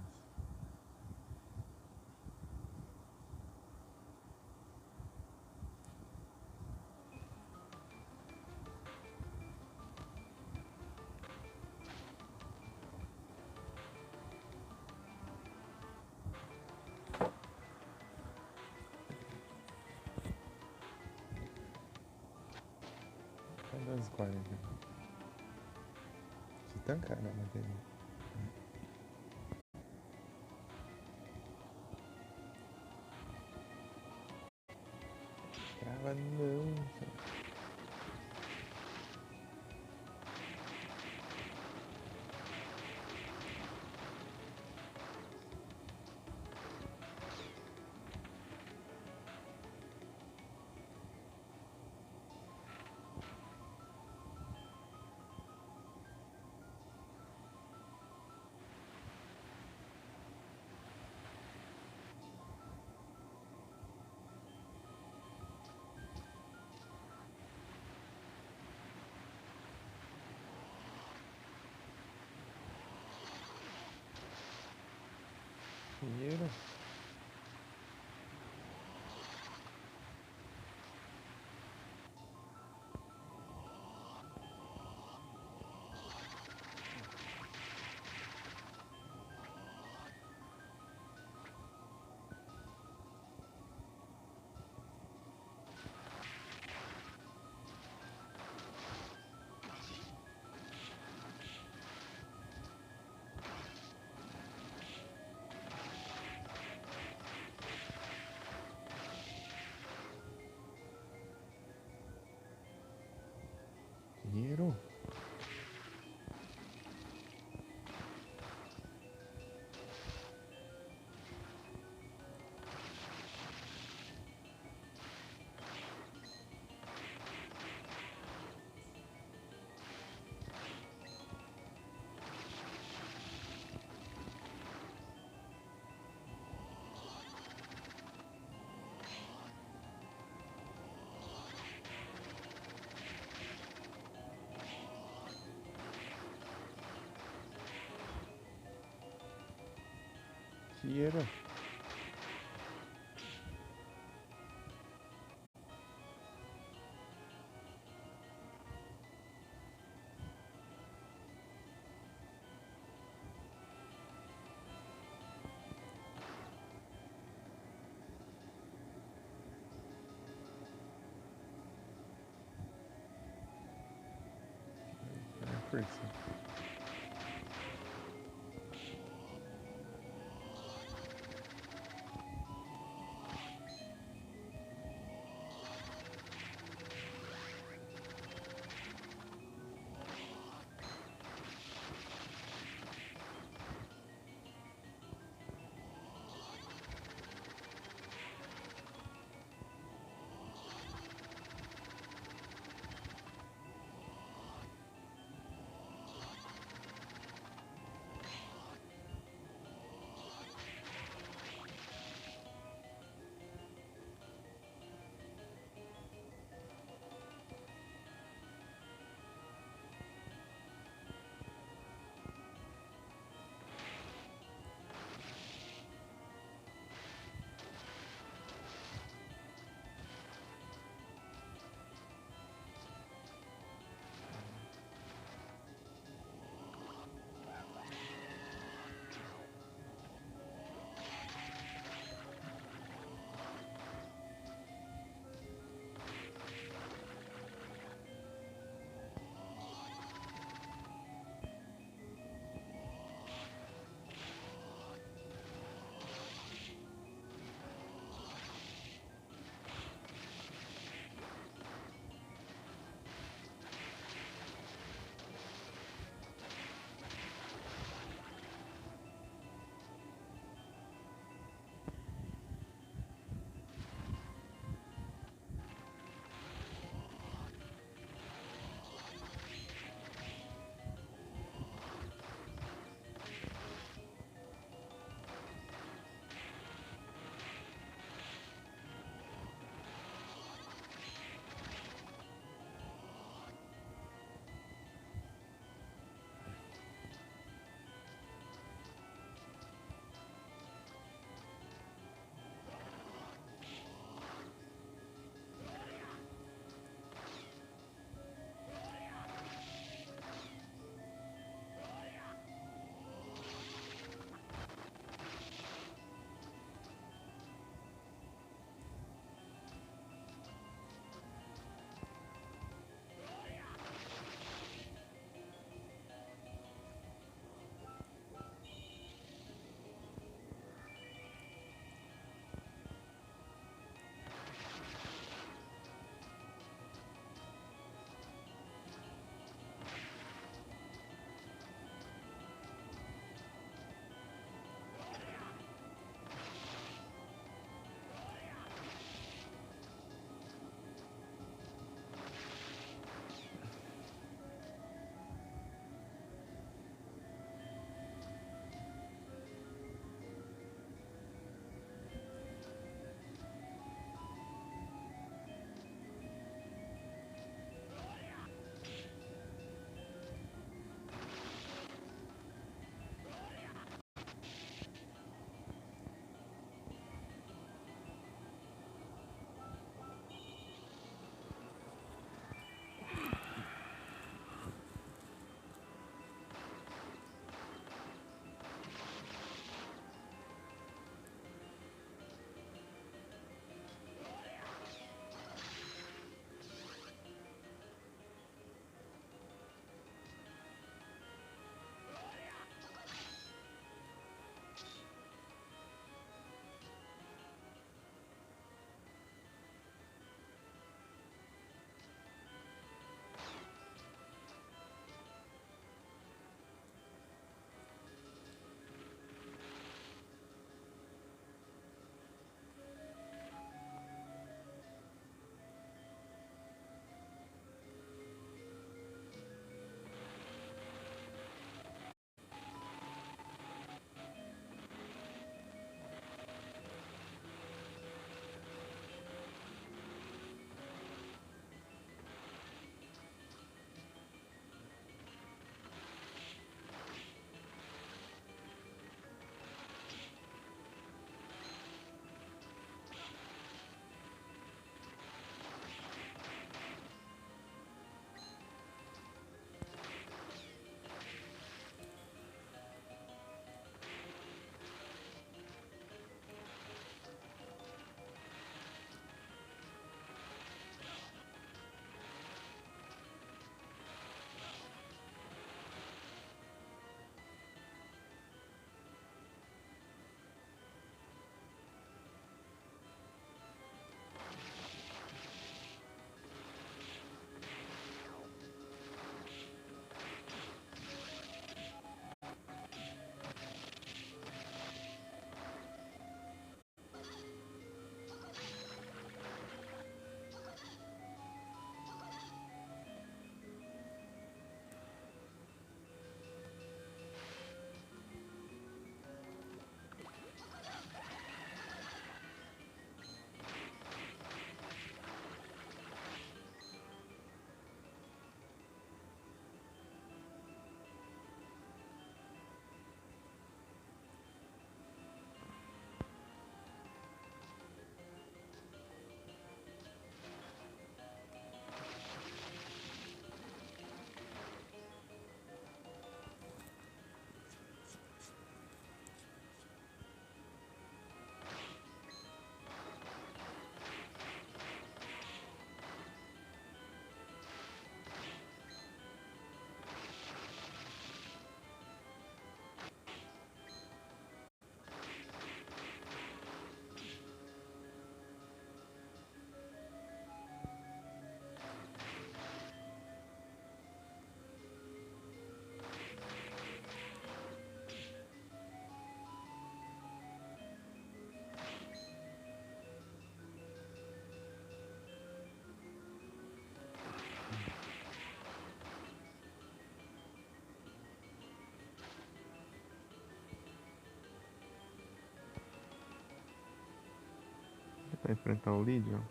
Tá 12h40. De tancar na bateria. Trava não. Dinheiro. Dinheiro. Dinheiro. É por isso. Vai enfrentar o Legion?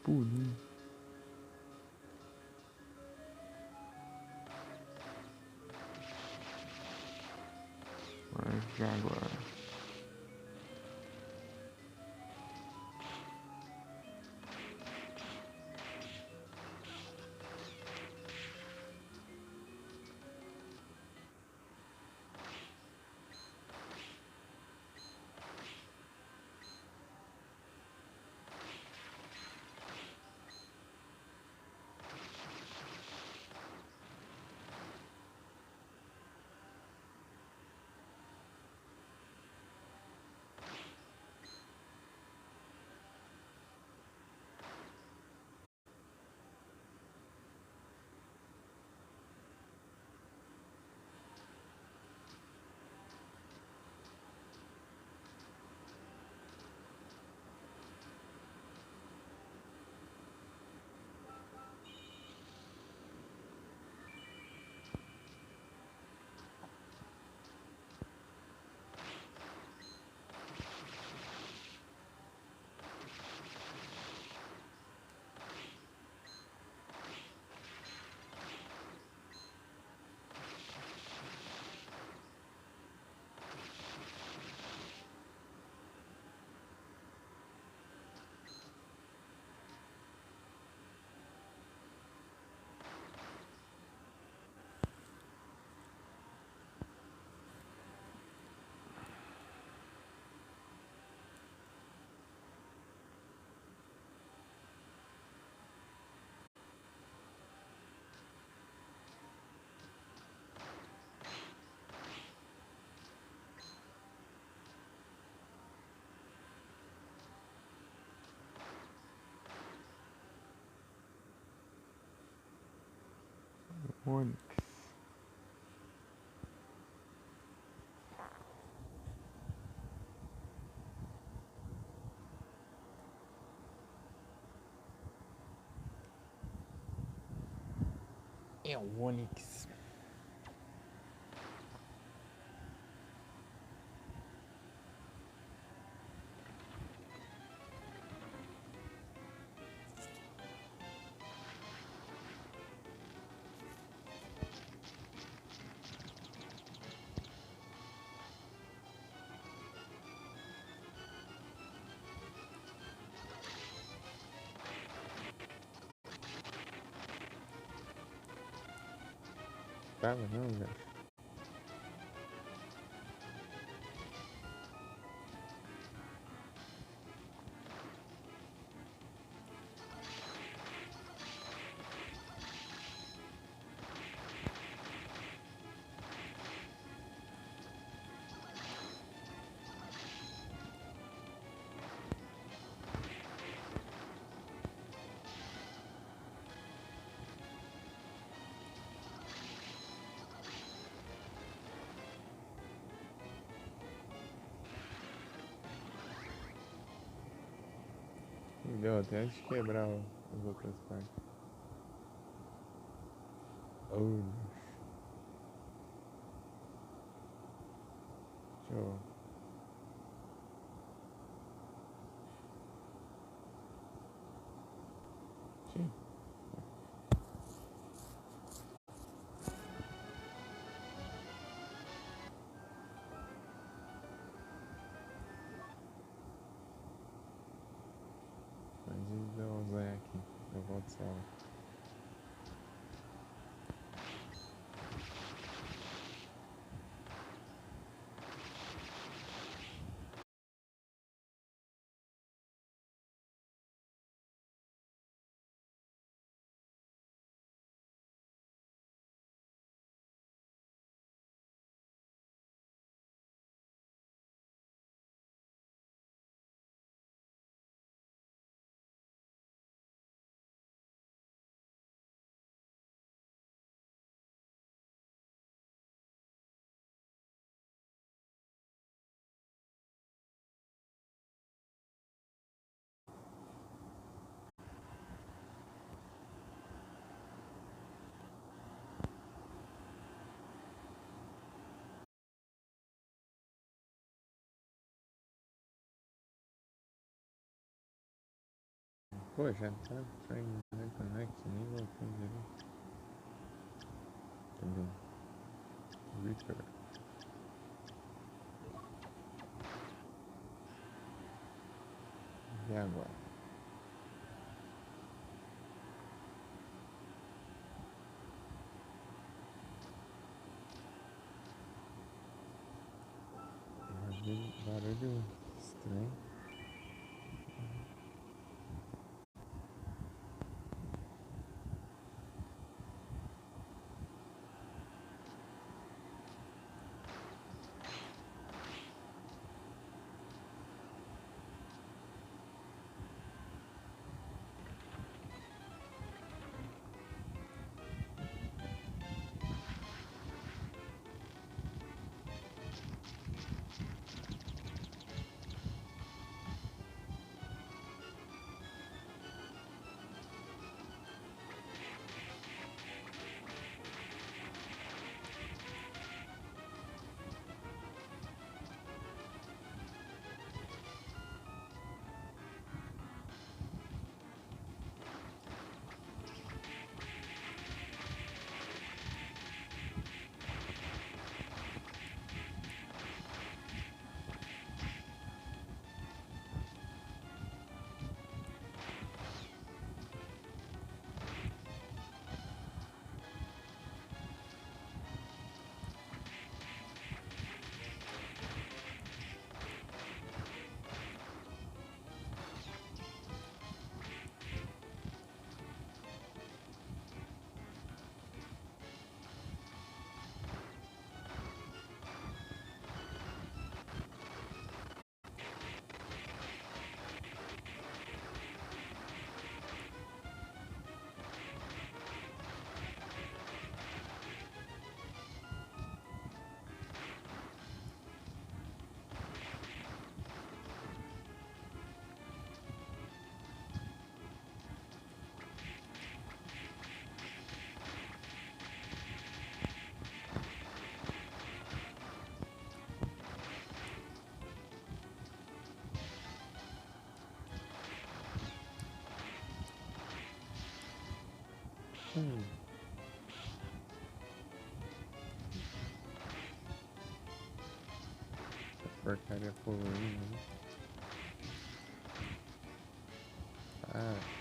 Pudim. Vai jogar agora. Onix. É o Onix. Tava não, velho. Deu até de quebrar as outras partes. Oh, deixa eu Pode dar um zóio aqui. Eu volto só. Pô, já tá pra internet, nem voltei direito. Entendeu? Reaper. E agora? Barulho estranho. Porcaria poluindo, né? Ah,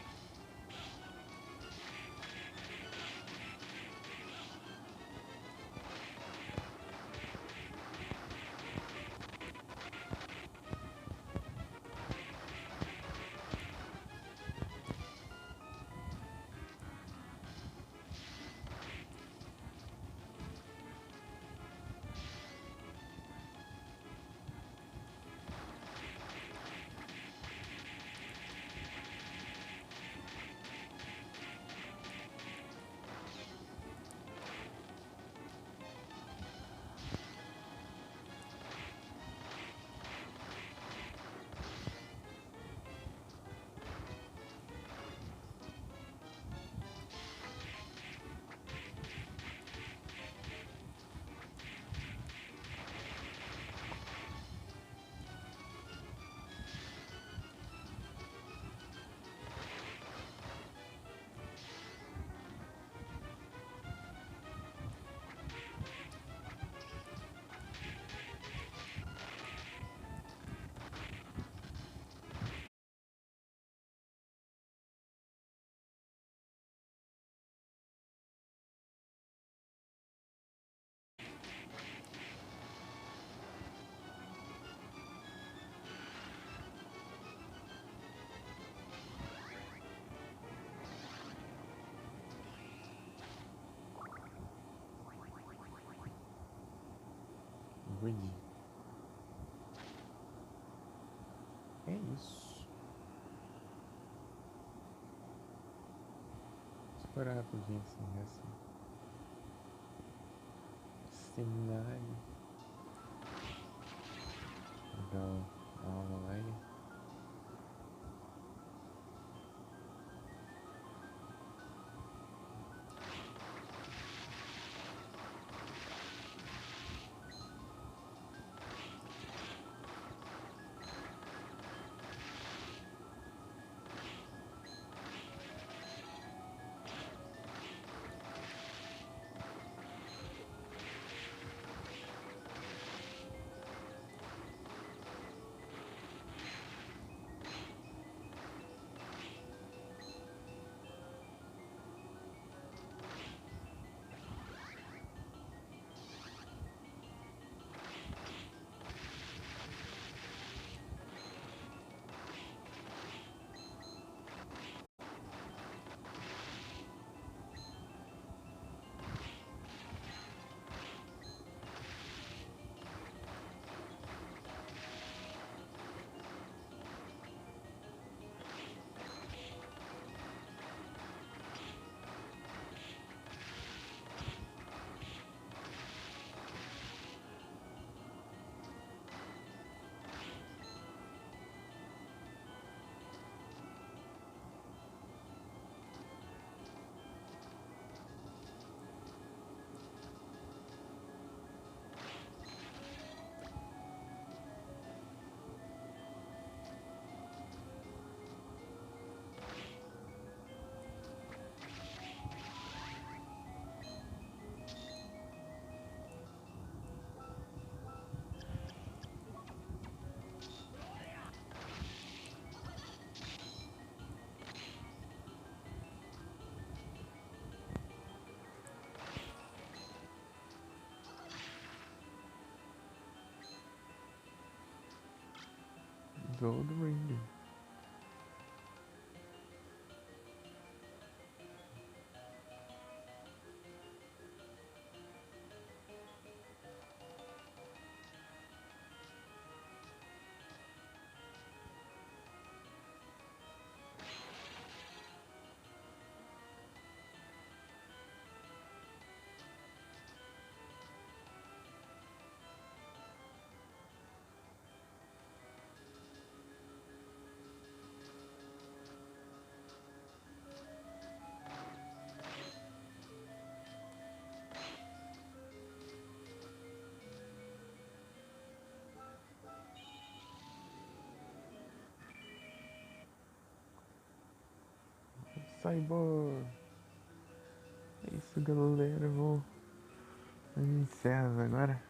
Woody. É isso. Esperar rapidinho assim, assim. Seminário. Legal. Aula online. Gold Ring. Cyborg! É isso, galera. Eu vou iniciar agora.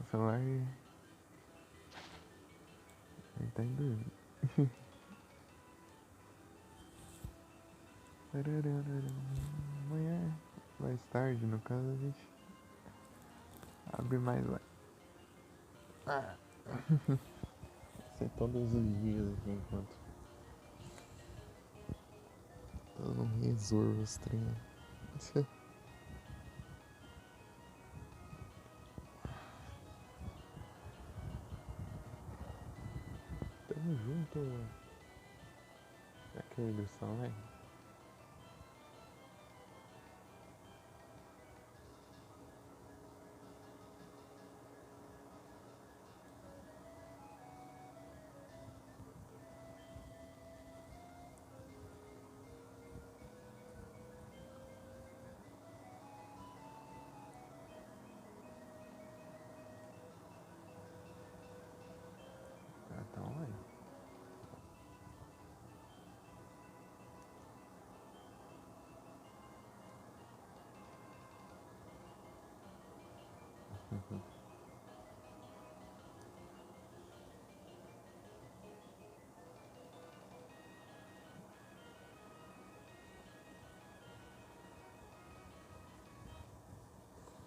O celular ele tá em dormir. Amanhã, mais tarde, no caso, a gente abre mais lá. Ser todos os dias aqui enquanto eu não resolvo os treinos. Tamo junto. Aquele do salão, ah, tá online.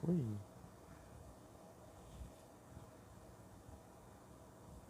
Ui.